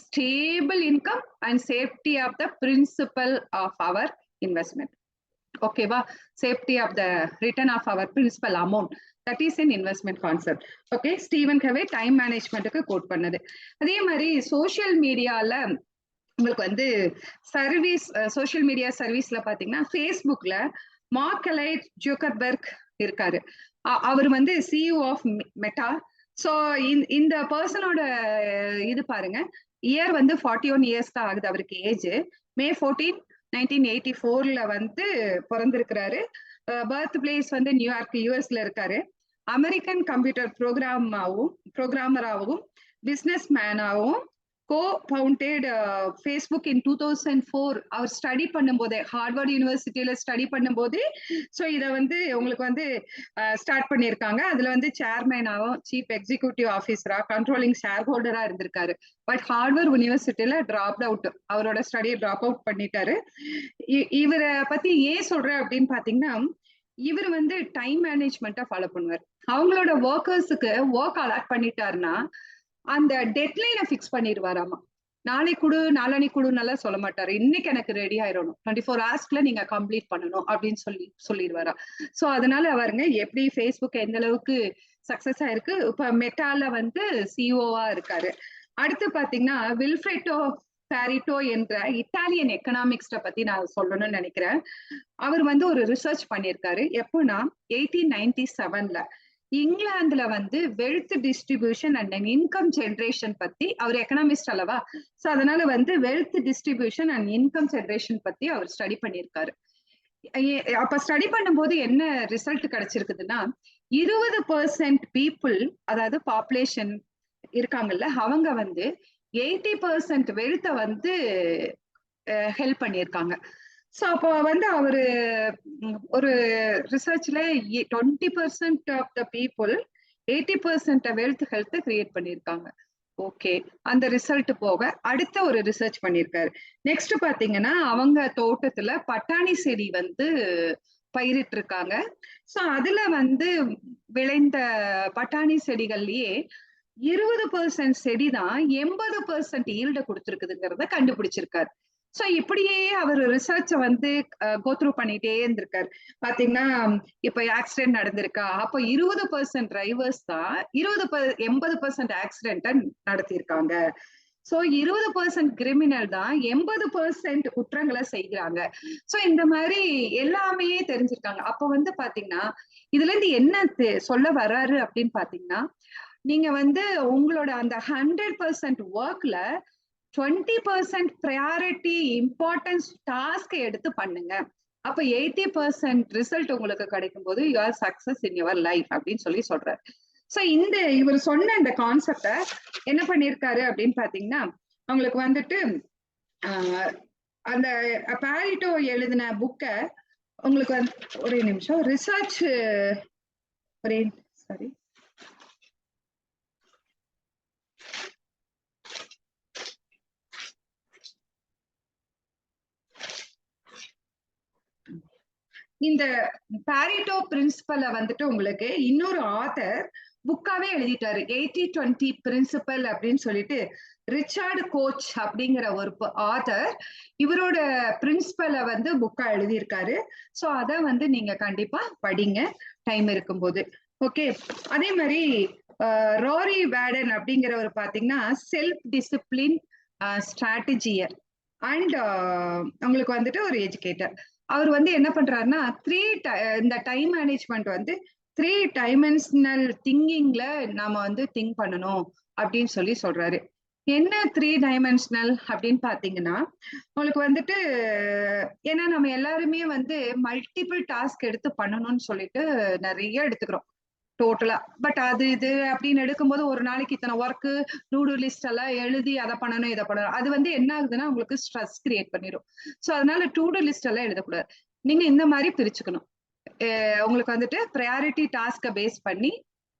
stable income and safety of the principal of our investment. ஓகேவா? Safety of the return of our principal amount, that is in investment concept. Okay, Steven Covey time மேனேஜ்மெண்ட்டுக்கு கோட் பண்ணது. அதே மாதிரி சோசியல் மீடியால உங்களுக்கு வந்து சர்வீஸ், சோசியல் மீடியா சர்வீஸ்ல பாத்தீங்கன்னா ஃபேஸ்புக்ல மார்க் ஜூக்கர்பெர்க் இருக்காரு. அவர் வந்து சிஇஓ ஆஃப் மெட்டா. ஸோ இந்த பர்சனோட இது பாருங்க, இயர் வந்து 41 years தான் ஆகுது அவருக்கு ஏஜ். May 14, 1984 வந்து பிறந்திருக்கிறாரு. பர்த் பிளேஸ் வந்து நியூயார்க், யூஎஸ்ல இருக்காரு. அமெரிக்கன் கம்ப்யூட்டர் ப்ரோக்ராமராகவும் பிசினஸ் மேனாகவும் co-founded Facebook in 2004. அவர் ஸ்டடி பண்ணும்போதே, ஹார்வர்ட் யூனிவர்சிட்டியில ஸ்டடி பண்ணும்போதே ஸோ இதை வந்து உங்களுக்கு வந்து ஸ்டார்ட் பண்ணியிருக்காங்க. அதுல வந்து சேர்மேனாகவும் சீஃப் எக்ஸிக்யூட்டிவ் ஆஃபீஸரா, கண்ட்ரோலிங் ஷேர் ஹோல்டரா இருந்திருக்காரு. பட் ஹார்வர்ட் யூனிவர்சிட்டியில டிராப் அவுட், அவரோட ஸ்டடியை டிராப் அவுட் பண்ணிட்டாரு. இவரை பத்தி ஏன் சொல்றேன் அப்படின்னு பாத்தீங்கன்னா, இவர் வந்து டைம் மேனேஜ்மெண்ட்டை ஃபாலோ பண்ணுவார். அவங்களோட ஒர்க்கர்ஸுக்கு ஒர்க் அலாட் பண்ணிட்டாருன்னா அந்த டெட்லைனை ஃபிக்ஸ் பண்ணிடுவாராமா. நாளை கொடு, நாளானி கொடுன்னெல்லாம் சொல்ல மாட்டாரு. இன்னைக்கு எனக்கு ரெடி ஆயிடணும், 24 hours நீங்க கம்ப்ளீட் பண்ணணும் அப்படின்னு சொல்லிடுவாரா. ஸோ அதனால அவருங்க எப்படி ஃபேஸ்புக் எந்த அளவுக்கு சக்சஸ் ஆயிருக்கு. இப்ப மெட்டால வந்து சிஇஓவா இருக்காரு. அடுத்து பாத்தீங்கன்னா வில்ஃப்ரெடோ பாரிட்டோ என்ற இத்தாலியன் எக்கனாமிக்ஸ்ட பத்தி நான் சொல்லணும்னு நினைக்கிறேன். அவர் வந்து ஒரு ரிசர்ச் பண்ணியிருக்காரு. எப்போனா 1897ல இங்கிலாந்துல வந்து wealth distribution and income generation பத்தி, அவர் எக்கனாமிஸ்ட் அல்லவா, சோ அதனால வந்து wealth distribution and income generation பத்தி அவர் ஸ்டடி பண்ணியிருக்காரு. அப்ப ஸ்டடி பண்ணும்போது என்ன ரிசல்ட் கிடைச்சிருக்குதுன்னா, 20% பீப்புள், அதாவது பாப்புலேஷன் இருக்காங்கல்ல, அவங்க வந்து 80% வெல்த்தை வந்து ஹெல்ப் பண்ணியிருக்காங்க. ஸோ அப்போ வந்து அவரு ஒரு ரிசர்ச்ல 20% of the people 80% wealth health create பண்ணியிருக்காங்க. ஓகே, அந்த ரிசல்ட் போக அடுத்த ஒரு ரிசர்ச் பண்ணியிருக்காரு. நெக்ஸ்ட் பாத்தீங்கன்னா அவங்க தோட்டத்துல பட்டாணி செடி வந்து பயிரிட்டு இருக்காங்க. ஸோ அதுல வந்து விளைந்த பட்டாணி செடிகள்லயே 20% செடி தான் 80% ஈல்ட கொடுத்துருக்குதுங்கிறத கண்டுபிடிச்சிருக்காரு. சோ இப்படியே அவர் ரிசர்ச்ச வந்து கோத்ரூ பண்ணிட்டே இருந்திருக்காரு. பாத்தீங்கன்னா இப்ப ஆக்சிடென்ட் நடந்திருக்கா, அப்ப 20% டிரைவர்ஸ் தான் 80% ஆக்சிடென்ட நடத்தியிருக்காங்க. சோ 20% கிரிமினல் தான் 80% குற்றங்களை செய்கிறாங்க. சோ இந்த மாதிரி எல்லாமே தெரிஞ்சிருக்காங்க. அப்ப வந்து பாத்தீங்கன்னா இதுல இருந்து என்ன சொல்ல வர்றாரு அப்படின்னு பாத்தீங்கன்னா, நீங்க வந்து உங்களோட அந்த 100% ஒர்க்ல 20% ப்ரையாரிட்டி இம்பார்ட்டன்ஸ் டாஸ்க் எடுத்து பண்ணுங்க. அப்ப 80% ரிசல்ட் உங்களுக்கு கிடைக்கும் போது you are success in your life அப்படின்னு சொல்றாரு. சோ இவர் சொன்ன இந்த கான்செப்ட என்ன பண்ணிருக்காரு அப்படின்னு பாத்தீங்கன்னா, அவங்களுக்கு வந்துட்டு அந்த பாரிட்டோ எழுதின புக்க உங்களுக்கு வந்து ஒரே நிமிஷம் ரிசர்ச் சாரி இந்த பாரிட்டோ பிரின்சிபலை வந்துட்டு உங்களுக்கு இன்னொரு ஆத்தர் புக்காவே எழுதிட்டாரு. 80-20 பிரின்சிபல் அப்படின்னு சொல்லிட்டு ரிச்சர்ட் கோச் அப்படிங்கிற ஒரு ஆத்தர் இவரோட பிரின்சிபலை வந்து புக்கா எழுதியிருக்காரு. ஸோ அதை வந்து நீங்க கண்டிப்பா படிங்க டைம் இருக்கும்போது. ஓகே, அதே மாதிரி ரோரி வேடன் அப்படிங்கிறவர் பாத்தீங்கன்னா செல்ஃப் டிசிப்ளின் ஸ்ட்ராட்டஜியர் அண்ட் உங்களுக்கு வந்துட்டு ஒரு எஜுகேட்டர். அவர் வந்து என்ன பண்றாருன்னா இந்த டைம் மேனேஜ்மெண்ட் வந்து 3 டைமென்ஷனல் திங்கிங்ல நாம வந்து திங்க் பண்ணணும் அப்படின்னு சொல்றாரு. என்ன 3 டைமென்ஷனல் அப்படின்னு பாத்தீங்கன்னா, உங்களுக்கு வந்துட்டு ஏன்னா நம்ம எல்லாருமே வந்து மல்டிபிள் டாஸ்க் எடுத்து பண்ணணும்னு சொல்லிட்டு நிறைய எடுத்துக்கிறோம் டோட்டலா. பட் அது இது அப்படின்னு எடுக்கும்போது ஒரு நாளைக்கு இத்தனை ஒர்க்கு டூ லிஸ்ட் எல்லாம் எழுதி அதை பண்ணணும் இதை பண்ணணும், அது வந்து என்ன ஆகுதுன்னா உங்களுக்கு ஸ்ட்ரெஸ் கிரியேட் பண்ணிடும். ஸோ அதனால டூ லிஸ்ட் எல்லாம் எழுதக்கூடாது. நீங்க இந்த மாதிரி பிரிச்சுக்கணும். உங்களுக்கு வந்துட்டு ப்ரையாரிட்டி டாஸ்கை பேஸ் பண்ணி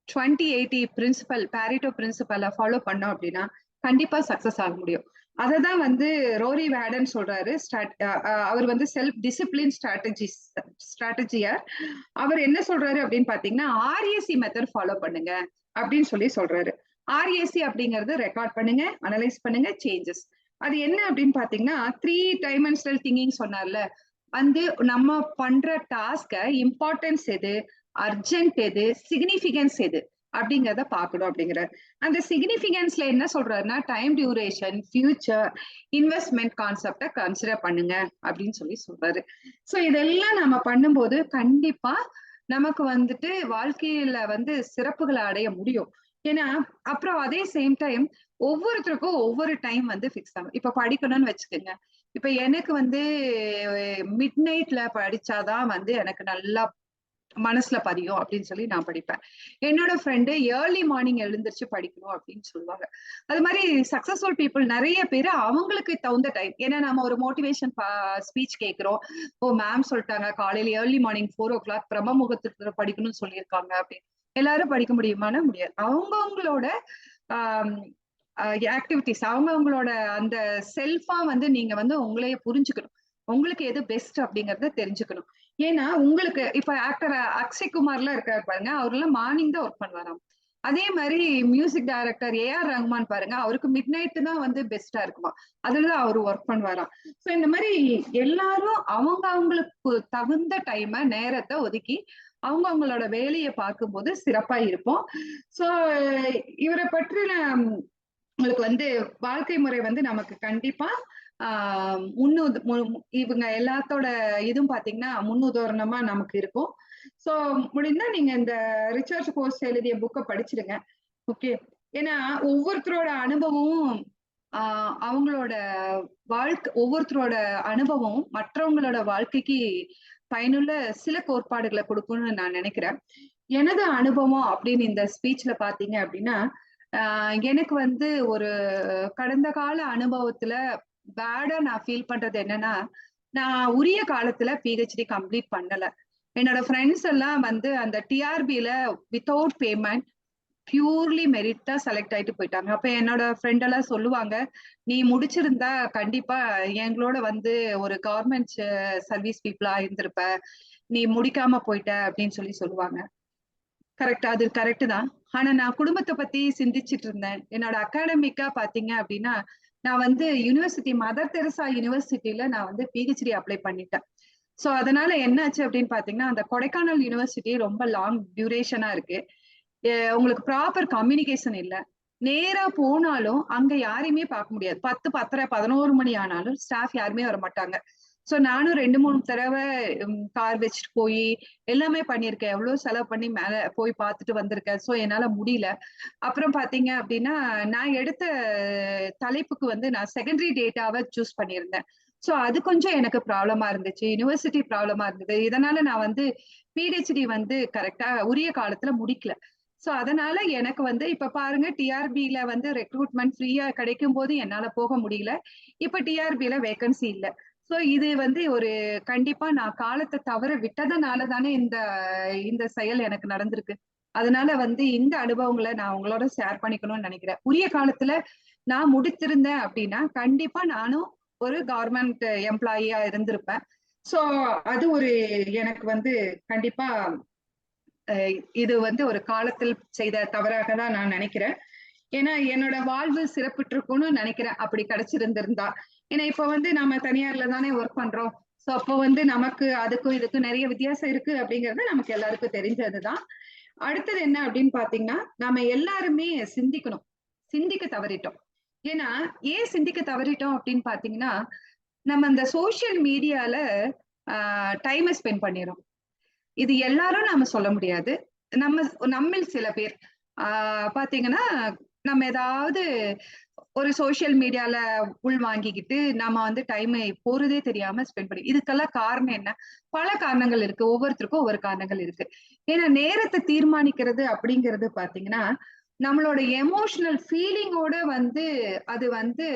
20-80 பிரின்சிபல் பாரிட்டோ பிரின்சிபலை ஃபாலோ பண்ணோம் அப்படின்னா கண்டிப்பா சக்சஸ் ஆக முடியும். அதை தான் வந்து ரோரி வேடன் சொல்றாரு. அவர் வந்து செல்ஃப் டிசிப்ளின் ஸ்ட்ராட்டஜியர். அவர் என்ன சொல்றாரு அப்படின்னு பாத்தீங்கன்னா, RAC மெத்தட் ஃபாலோ பண்ணுங்க அப்படின்னு சொல்றாரு. RAC அப்படிங்கறது ரெக்கார்ட் பண்ணுங்க, அனலைஸ் பண்ணுங்க, சேஞ்சஸ். அது என்ன அப்படின்னு பாத்தீங்கன்னா 3 டைமென்ஷனல் திங்கிங் சொன்னார்ல, வந்து நம்ம பண்ற டாஸ்க இம்பார்ட்டன்ஸ் எது, அர்ஜென்ட் எது, சிக்னிபிகன்ஸ் எது அப்படிங்கிறத பாக்கணும் அப்படிங்கிறார். அந்த சிக்னிபிகன்ஸ்ல என்ன சொல்றாருன்னா டைம் டியூரேஷன், ஃபியூச்சர், இன்வெஸ்ட்மெண்ட் கான்செப்டை கன்சிடர் பண்ணுங்க அப்படின்னு சொல்றாரு. ஸோ இதெல்லாம் நம்ம பண்ணும்போது கண்டிப்பா நமக்கு வந்துட்டு வாழ்க்கையில வந்து சிறப்புகளை அடைய முடியும். ஏன்னா அப்புறம் அதே சேம் டைம் ஒவ்வொருத்தருக்கும் ஒவ்வொரு டைம் வந்து ஃபிக்ஸ் ஆகும். இப்ப படிக்கணும்னு வச்சுக்கோங்க, இப்ப எனக்கு வந்து மிட் நைட்ல படிச்சாதான் வந்து எனக்கு நல்லா மனசுல பதியும் அப்படின்னு நான் படிப்பேன். என்னோட ஃப்ரெண்டு ஏர்லி மார்னிங் எழுந்திருச்சு படிக்கணும் அப்படின்னு சொல்லுவாங்க. அது மாதிரி சக்சஸ்ஃபுல் பீப்புள் நிறைய பேர் அவங்களுக்கு தகுந்த டைம். ஏன்னா நம்ம ஒரு மோட்டிவேஷன் ஸ்பீச் கேட்கிறோம், ஓ மேம் சொல்லிட்டாங்க காலையில ஏர்லி மார்னிங் 4 o'clock பிரம்ம முகூர்த்தத்துல படிக்கணும்னு சொல்லியிருக்காங்க அப்படின்னு எல்லாரும் படிக்க முடியுமானா முடியாது. அவங்கவுங்களோட ஆக்டிவிட்டிஸ், அவங்கவுங்களோட அந்த செல்ஃபா வந்து நீங்க வந்து உங்களையே புரிஞ்சுக்கணும், உங்களுக்கு எது பெஸ்ட் அப்படிங்கறத தெரிஞ்சுக்கணும். ஏன்னா உங்களுக்கு இப்ப ஆக்டர் அக்ஷய் குமார்லாம் இருக்காரு பாருங்க, அவர்லாம் மார்னிங் தான் ஒர்க் பண்ணுவாராம். அதே மாதிரி மியூசிக் டைரக்டர் AR ரஹ்மான் பாருங்க, அவருக்கு மிட் நைட் தான் வந்து பெஸ்டா இருக்குமா, அதுலதான் அவரு ஒர்க் பண்ணுவாராம். சோ இந்த மாதிரி எல்லாரும் அவங்களுக்கு தகுந்த டைமை நேரத்தை ஒதுக்கி அவங்களோட வேலையை பார்க்கும்போது சிறப்பா இருப்போம். சோ இவரை பற்றின உங்களுக்கு வந்து வாழ்க்கை முறை வந்து நமக்கு கண்டிப்பா இவங்க எல்லாத்தோட இதுவும் பாத்தீங்கன்னா முன்னுதாரணமா நமக்கு இருக்கும். சோ முடிந்தா நீங்க இந்த ரிசர்ச் கோர்ஸ் எழுதிய புக்கை படிச்சிருங்க. ஓகே, ஏன்னா ஒவ்வொருத்தரோட அனுபவமும் அவங்களோட ஒவ்வொருத்தரோட அனுபவம் மற்றவங்களோட வாழ்க்கைக்கு பயனுள்ள சில கோட்பாடுகளை கொடுக்கும்னு நான் நினைக்கிறேன். எனது அனுபவம் அப்படின்னு இந்த ஸ்பீச்ல பாத்தீங்க அப்படின்னா, எனக்கு வந்து ஒரு கடந்த கால அனுபவத்துல பேடா நான் ஃபீல் பண்றது என்னன்னா, நான் உரிய காலத்துல பிஹெச்டி கம்ப்ளீட் பண்ணல. என்னோட ஃப்ரெண்ட்ஸ் எல்லாம் வந்து அந்த டிஆர்பில வித்தவுட் பேமெண்ட் பியூர்லி மெரிட்டா செலக்ட் ஆயிட்டு போயிட்டாங்க. அப்ப என்னோட ஃப்ரெண்ட் எல்லாம் சொல்லுவாங்க, நீ முடிச்சிருந்தா கண்டிப்பா எங்களோட வந்து ஒரு கவர்மெண்ட் சர்வீஸ் பீப்புளா இருந்திருப்ப, நீ முடிக்காம போயிட்ட அப்படின்னு சொல்லுவாங்க. கரெக்டா, அது கரெக்ட் தான். ஆனா நான் குடும்பத்தை பத்தி சிந்திச்சுட்டு இருந்தேன். என்னோட அகாடமிக்கா பாத்தீங்க அப்படின்னா, நான் வந்து யூனிவர்சிட்டி மதர் தெரசா யூனிவர்சிட்டியில நான் வந்து பிஹெச்டி அப்ளை பண்ணிட்டேன். சோ அதனால என்னாச்சு அப்படின்னு பாத்தீங்கன்னா, அந்த கொடைக்கானல் யூனிவர்சிட்டி ரொம்ப லாங் டியூரேஷனா இருக்கு. உங்களுக்கு ப்ராப்பர் கம்யூனிகேஷன் இல்ல. நேரா போனாலும் அங்க யாரையுமே பார்க்க முடியாது. 10, 10:30, 11 மணி ஆனாலும் ஸ்டாஃப் யாருமே வர மாட்டாங்க. சோ நானும் 2, 3 தடவை கார் வச்சுட்டு போய் எல்லாமே பண்ணியிருக்கேன். எவ்வளவு செலவு பண்ணி மேல போய் பார்த்துட்டு வந்திருக்கேன். சோ என்னால முடியல. அப்புறம் பாத்தீங்க அப்படின்னா, நான் எடுத்த தலைப்புக்கு வந்து நான் செகண்டரி டேட்டாவை சூஸ் பண்ணியிருந்தேன். சோ அது கொஞ்சம் எனக்கு ப்ராப்ளமா இருந்துச்சு. யூனிவர்சிட்டி ப்ராப்ளமா இருந்தது. இதனால நான் வந்து பிஹெச்டி வந்து கரெக்டா உரிய காலத்துல முடிக்கல. சோ அதனால எனக்கு வந்து இப்ப பாருங்க, டிஆர்பில வந்து ரெக்ரூட்மெண்ட் ஃப்ரீயா கிடைக்கும் போது என்னால போக முடியல. இப்ப டிஆர்பில வேகன்சி இல்ல. சோ இது வந்து ஒரு கண்டிப்பா நான் காலத்தை தவற விட்டதுனால தானே இந்த இந்த செயல் எனக்கு நடந்திருக்கு. அதனால வந்து இந்த அனுபவங்களை நான் உங்களோட ஷேர் பண்ணிக்கணும்னு நினைக்கிறேன். உரிய காலத்துல நான் முடித்திருந்தேன் அப்படின்னா கண்டிப்பா நானும் ஒரு கவர்மெண்ட் எம்ப்ளாயியா இருந்திருப்பேன். சோ அது ஒரு எனக்கு வந்து கண்டிப்பா இது வந்து ஒரு காலத்தில் செய்த தவறாக தான் நான் நினைக்கிறேன். ஏன்னா என்னோட வாழ்வு சிறப்புற்றிருக்கும்னு நினைக்கிறேன் அப்படி கிடைச்சிருந்திருந்தா. ஏன்னா இப்ப வந்து நம்ம தனியார்ல தானே ஒர்க் பண்றோம். சோ அப்போ வந்து நமக்கு அதுக்கும் இதுக்கும் நிறைய வித்தியாசம் இருக்கு அப்படிங்கிறது நமக்கு எல்லாருக்கும் தெரிஞ்சதுதான். அடுத்தது என்ன அப்படின்னு பாத்தீங்கன்னா, நாம எல்லாருமே சிந்திக்கணும். சிந்திக்க தவறிட்டோம். ஏன்னா ஏன் சிந்திக்க தவறிட்டோம் அப்படின்னு பாத்தீங்கன்னா, நம்ம இந்த சோசியல் மீடியால டைமை ஸ்பெண்ட் பண்ணிடுறோம். இது எல்லாரும் நாம சொல்ல முடியாது. நம்மில் சில பேர் பாத்தீங்கன்னா, நம்ம ஏதாவது ஒரு சோசியல் மீடியால உள் வாங்கிக்கிட்டு நம்ம வந்து டைமை போறதே தெரியாம ஸ்பெண்ட் பண்ணி, இதுக்கெல்லாம் காரணம் என்ன? பல காரணங்கள் இருக்கு. ஒவ்வொருத்தருக்கும் ஒவ்வொரு காரணங்கள் இருக்கு. ஏன்னா நேரத்தை தீர்மானிக்கிறது அப்படிங்கிறது பாத்தீங்கன்னா, நம்மளோட எமோஷனல் ஃபீலிங்கோட வந்து அது வந்து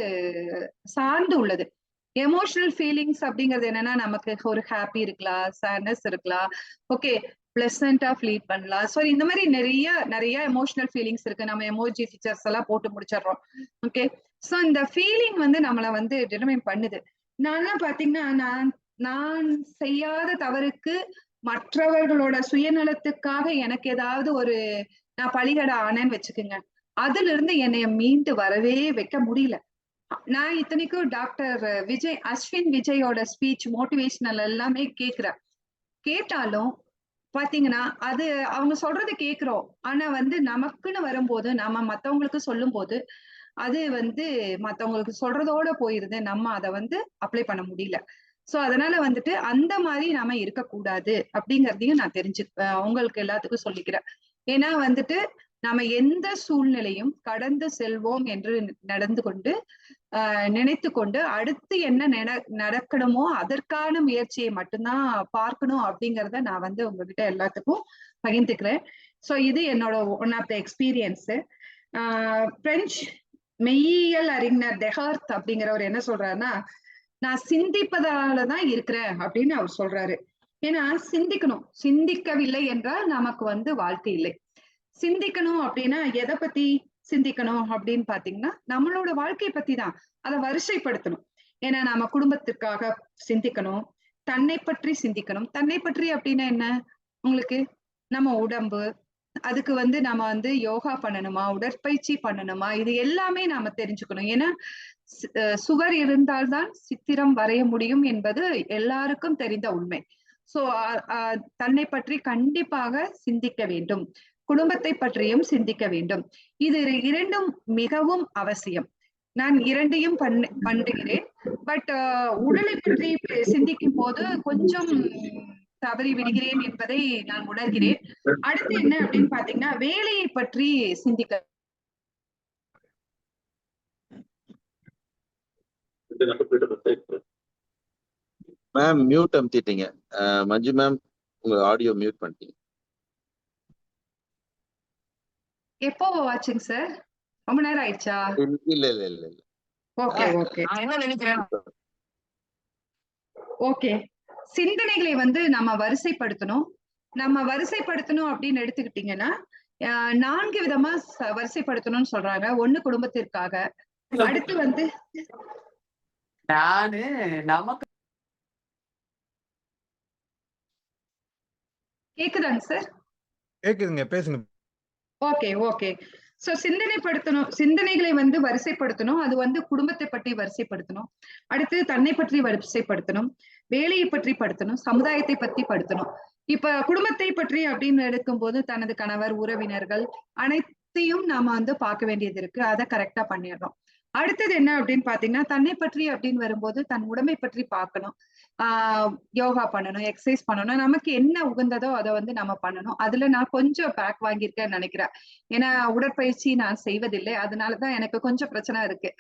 சார்ந்து உள்ளது. எமோஷனல் ஃபீலிங்ஸ் அப்படிங்கிறது என்னன்னா, நமக்கு ஒரு ஹாப்பி இருக்கலாம், சேட்னஸ் இருக்கலாம், ஓகே பிளசண்டா ஃபீல் பண்ணலாம். சோ இந்த மாதிரி நிறைய எமோஷனல் ஃபீலிங்ஸ் இருக்கு. நம்ம எமோஜி ஃபீச்சர்ஸ் எல்லாம் போட்டு முடிச்சிடுறோம். ஓகே, சோ இந்த ஃபீலிங் வந்து நம்மள வந்து டிட்டர்மைன் பண்ணுது. நான்லாம் பாத்தீங்கன்னா, நான் செய்யாத தவறுக்கு மற்றவர்களோட சுயநலத்துக்காக எனக்கு ஏதாவது ஒரு நான் பலிகடை ஆனேன்னு வச்சுக்கோங்க, அதுல இருந்து என்னைய மீண்டு வரவே வைக்க முடியல. நான் இத்தனைக்கும் டாக்டர் அஸ்வின் விஜயோட ஸ்பீச் மோட்டிவேஷனல் எல்லாமே கேட்டாலும் பாத்தீங்கன்னா, அது அவங்க சொல்றது கேக்குறோம். ஆனா வந்து நமக்குன்னு வரும்போது, நாம மத்தவங்களுக்கு சொல்லும் போது, அது வந்து மத்தவங்களுக்கு சொல்றதோட போயிருது. நம்ம அதை வந்து அப்ளை பண்ண முடியல. சோ அதனால வந்துட்டு அந்த மாதிரி நாம இருக்கக்கூடாது அப்படிங்கறதையும் நான் உங்களுக்கு எல்லாத்துக்கும் சொல்லிக்கிறேன். ஏன்னா வந்துட்டு நாம எந்த சூழ்நிலையும் கடந்து செல்வோம் என்று நினைத்து கொண்டு அடுத்து என்ன நடக்கணுமோ அதற்கான முயற்சியை மட்டும்தான் பார்க்கணும் அப்படிங்கிறத நான் வந்து உங்ககிட்ட எல்லாத்துக்கும் பகிர்ந்துக்கிறேன். சோ இது என்னோட one of the experience. French மெய்யியல் அறிஞர் டெகார்த் அப்படிங்கிறவர் என்ன சொல்றாருன்னா, நான் சிந்திப்பதாலதான் இருக்கிறேன் அப்படின்னு அவர் சொல்றாரு. ஏன்னா சிந்திக்கணும். சிந்திக்கவில்லை என்றால் நமக்கு வந்து வாழ்க்கை இல்லை. சிந்திக்கணும் அப்படின்னா எதை பத்தி சிந்திக்கணும் அப்படின்னு பாத்தீங்கன்னா, நம்மளோட வாழ்க்கையை பத்தி தான். அதை வரிசைப்படுத்தணும். ஏன்னா நம்ம குடும்பத்திற்காக சிந்திக்கணும், தன்னை பற்றி சிந்திக்கணும். தன்னை பற்றி அப்படின்னா என்ன உங்களுக்கு? நம்ம உடம்பு, அதுக்கு வந்து நம்ம வந்து யோகா பண்ணணுமா, உடற்பயிற்சி பண்ணணுமா, இது எல்லாமே நாம தெரிஞ்சுக்கணும். ஏன்னா சுவர் இருந்தால்தான் சித்திரம் வரைய முடியும் என்பது எல்லாருக்கும் தெரிந்த உண்மை. சோ தன்னை பற்றி கண்டிப்பாக சிந்திக்க வேண்டும். குடும்பத்தை பற்றியும் சிந்திக்க வேண்டும். இது இரண்டும் மிகவும் அவசியம். நான் இரண்டையும் பண்ணுகிறேன். பட் உடலை பற்றி சிந்திக்கும் போது கொஞ்சம் தவறி விடுகிறேன் என்பதை நான் உணர்கிறேன். அடுத்து என்ன அப்படின்னு பாத்தீங்கன்னா, வேலையை பற்றி சிந்திக்க. மேம் மியூட் அமுத்திட்டீங்க. மஞ்சு மேம் உங்க ஆடியோ மியூட் பண்ணிட்டீங்க. எப்போ வாட்சிங் சார்? ரொம்ப நேரம் ஆயிடுச்சா? இல்ல இல்ல இல்ல இல்ல. ஓகே ஓகே நான் என்ன நினைக்கிறேன், ஓகே, சிந்தனைகளை வந்து நம்ம வரிசைப்படுத்தணும். அப்படின்னு எடுத்துக்கிட்டீங்கன்னா 4 விதமா வரிசைப்படுத்தணும்னு சொல்றாங்க. 1 குடும்பத்திற்காக, அடுத்து வந்து நமக்கு கேக்குதாங்க சார்? கேக்குதுங்க, பேசுங்க. ஓகே. சோ சிந்தனைகளை வந்து வரிசைப்படுத்தணும். அது வந்து குடும்பத்தை பற்றி வரிசைப்படுத்தணும். அடுத்து தன்னை பற்றி வரிசைப்படுத்தணும். வேலையை பற்றி படுத்தணும். சமுதாயத்தை பற்றி படுத்தணும். இப்ப குடும்பத்தை பற்றி அப்படின்னு எடுக்கும்போது தனது கணவர், உறவினர்கள் அனைத்தையும் நாம வந்து பார்க்க வேண்டியது இருக்கு. அதை கரெக்டா பண்ணிடுறோம். அடுத்தது என்ன அப்படின்னு பாத்தீங்கன்னா, தன்னை பற்றி அப்படின்னு வரும்போது தன் உடம்பை பற்றி பார்க்கணும். யோகா பண்ணணும், எக்ஸசைஸ் பண்ணணும். நமக்கு என்ன உகந்ததோ அதை வந்து நம்ம பண்ணணும். அதுல நான் கொஞ்சம் பேக் வாங்கியிருக்கேன்னு நினைக்கிறேன். ஏன்னா உடற்பயிற்சி நான் செய்வதில்லை. அதனாலதான் எனக்கு கொஞ்சம் பிரச்சனை இருக்கு.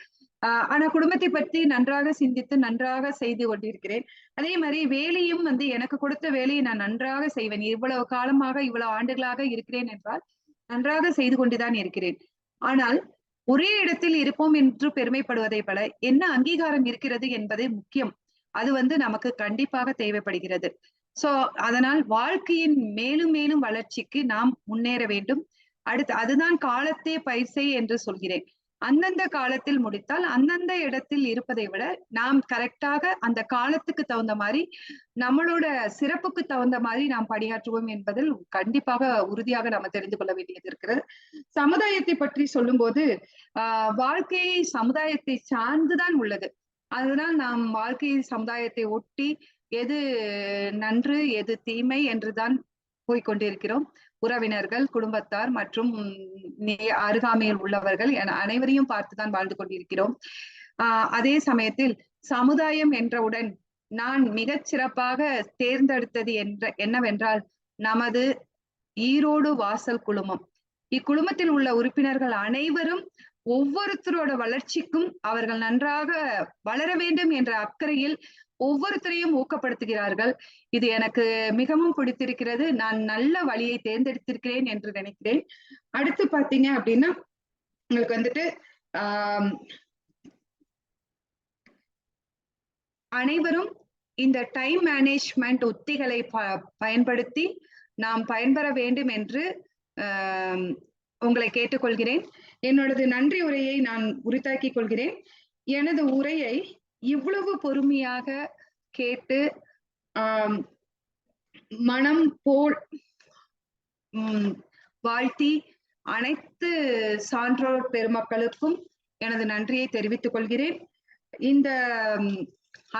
ஆனா குடும்பத்தை பற்றி நன்றாக சிந்தித்து நன்றாக செய்து கொண்டிருக்கிறேன். அதே மாதிரி வேலையும் வந்து எனக்கு கொடுத்த வேலையை நான் நன்றாக செய்வேன். இவ்வளவு காலமாக, இவ்வளவு ஆண்டுகளாக இருக்கிறேன் என்றால் நன்றாக செய்து கொண்டுதான் இருக்கிறேன். ஆனால் ஒரே இடத்தில் இருப்போம் என்று பெருமைப்படுவதை போல என்ன அங்கீகாரம் இருக்கிறது என்பதே முக்கியம். அது வந்து நமக்கு கண்டிப்பாக தேவைப்படுகிறது. சோ அதனால் வாழ்க்கையின் மேலும் மேலும் வளர்ச்சிக்கு நாம் முன்னேற வேண்டும். அடுத்து அதுதான் காலத்தே பயிற்சி என்று சொல்கிறேன். அந்தந்த காலத்தில் முடித்தால் அந்தந்த இடத்தில் இருப்பதை விட நாம் கரெக்டாக அந்த காலத்துக்கு தகுந்த மாதிரி நம்மளோட சிறப்புக்கு தகுந்த மாதிரி நாம் பணியாற்றுவோம் என்பதில் கண்டிப்பாக உறுதியாக நம்ம தெரிந்து கொள்ள வேண்டியது இருக்கிறது. சமுதாயத்தை பற்றி சொல்லும் போது வாழ்க்கையை சமுதாயத்தை சார்ந்துதான் உள்ளது. அதனால் நாம் வாழ்க்கையை சமுதாயத்தை ஒட்டி எது நன்று எது தீமை என்றுதான் போய்கொண்டிருக்கிறோம். உறவினர்கள், குடும்பத்தார் மற்றும் அருகாமையில் உள்ளவர்கள் என அனைவரையும் பார்த்துதான் வாழ்ந்து கொண்டிருக்கிறோம். அதே சமயத்தில் சமுதாயம் என்றவுடன் நான் மிகச் சிறப்பாக தேர்ந்தெடுத்தது என்னவென்றால் நமது ஈரோடு வாசல் குழுமம். இக்குழுமத்தில் உள்ள உறுப்பினர்கள் அனைவரும் ஒவ்வொருத்தரோட வளர்ச்சிக்கும் அவர்கள் நன்றாக வளர வேண்டும் என்ற அக்கறையில் ஒவ்வொருத்தரையும் ஊக்கப்படுத்துகிறார்கள். இது எனக்கு மிகவும் பிடித்திருக்கிறது. நான் நல்ல வழியை தேர்ந்தெடுத்திருக்கிறேன் என்று நினைக்கிறேன். அடுத்து பாத்தீங்க அப்படின்னா உங்களுக்கு வந்துட்டு அனைவரும் இந்த டைம் மேனேஜ்மெண்ட் உத்திகளை பயன்படுத்தி நாம் பயன்பெற வேண்டும் என்று உங்களை கேட்டுக்கொள்கிறேன். என்னோடது நன்றி உரையை நான் உரித்தாக்கிக் கொள்கிறேன். எனது உரையை இவ்வளவு பொறுமையாக கேட்டு மனம் போல் வாழ்த்தி அனைத்து சான்றோர் பெருமக்களுக்கும் எனது நன்றியை தெரிவித்துக் கொள்கிறேன். இந்த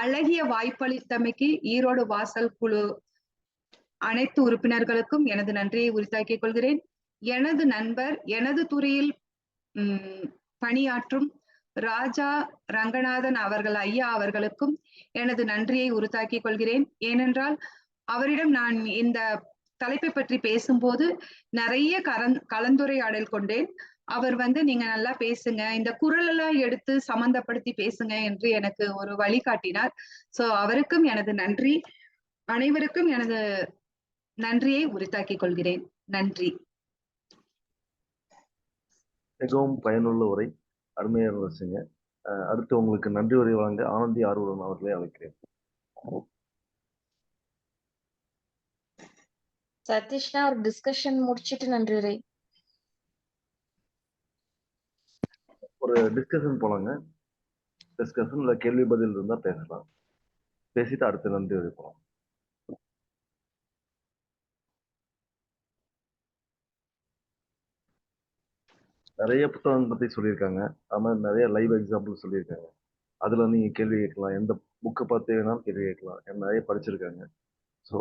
அழகிய வாய்ப்பளித்தமைக்கு ஈரோடு வாசல் குழு அனைத்து உறுப்பினர்களுக்கும் எனது நன்றியை உரித்தாக்கிக் கொள்கிறேன். எனது நண்பர், எனது துறையில் பணியாற்றும் ராஜா ரங்கநாதன் அவர்கள் ஐயா அவர்களுக்கும் எனது நன்றியை உரித்தாக்கிக் கொள்கிறேன். ஏனென்றால் அவரிடம் நான் இந்த தலைப்பை பற்றி பேசும்போது நிறைய கலந்துரையாடல் கொண்டேன். அவர் வந்து நீங்க நல்லா பேசுங்க, இந்த குரல் எல்லாம் எடுத்து சம்பந்தப்படுத்தி பேசுங்க என்று எனக்கு ஒரு வழிகாட்டினார். சோ அவருக்கும் எனது நன்றி. அனைவருக்கும் எனது நன்றியை உரித்தாக்கிக் கொள்கிறேன். நன்றி. மிகவும் பயனுள்ள உரை, அருமையா இருந்துச்சுங்க. அடுத்து உங்களுக்கு நன்றி உரை வழங்க ஆனந்தி ஆர்வலன் அவர்களை அழைக்கிறேன். சதீஷ்னா ஒரு டிஸ்கஷன் முடிச்சிட்டு நன்றி உரை. ஒரு டிஸ்கஷன் போலாங்க. டிஸ்கஷன் இல்ல கேள்வி பதில் இருந்தா பேசலாம். பேசிட்டு அடுத்து நன்றி உரை போலாம். நிறைய புத்தகம் பத்தி சொல்லியிருக்காங்க. அது மாதிரி நிறைய லைவ் எக்ஸாம்பிள் சொல்லியிருக்காங்க. அதுல நீங்க கேள்வி கேட்கலாம், எந்த புக்கை பார்த்து வேணாலும் கேள்வி கேட்கலாம். நிறைய படிச்சிருக்காங்க. ஸோ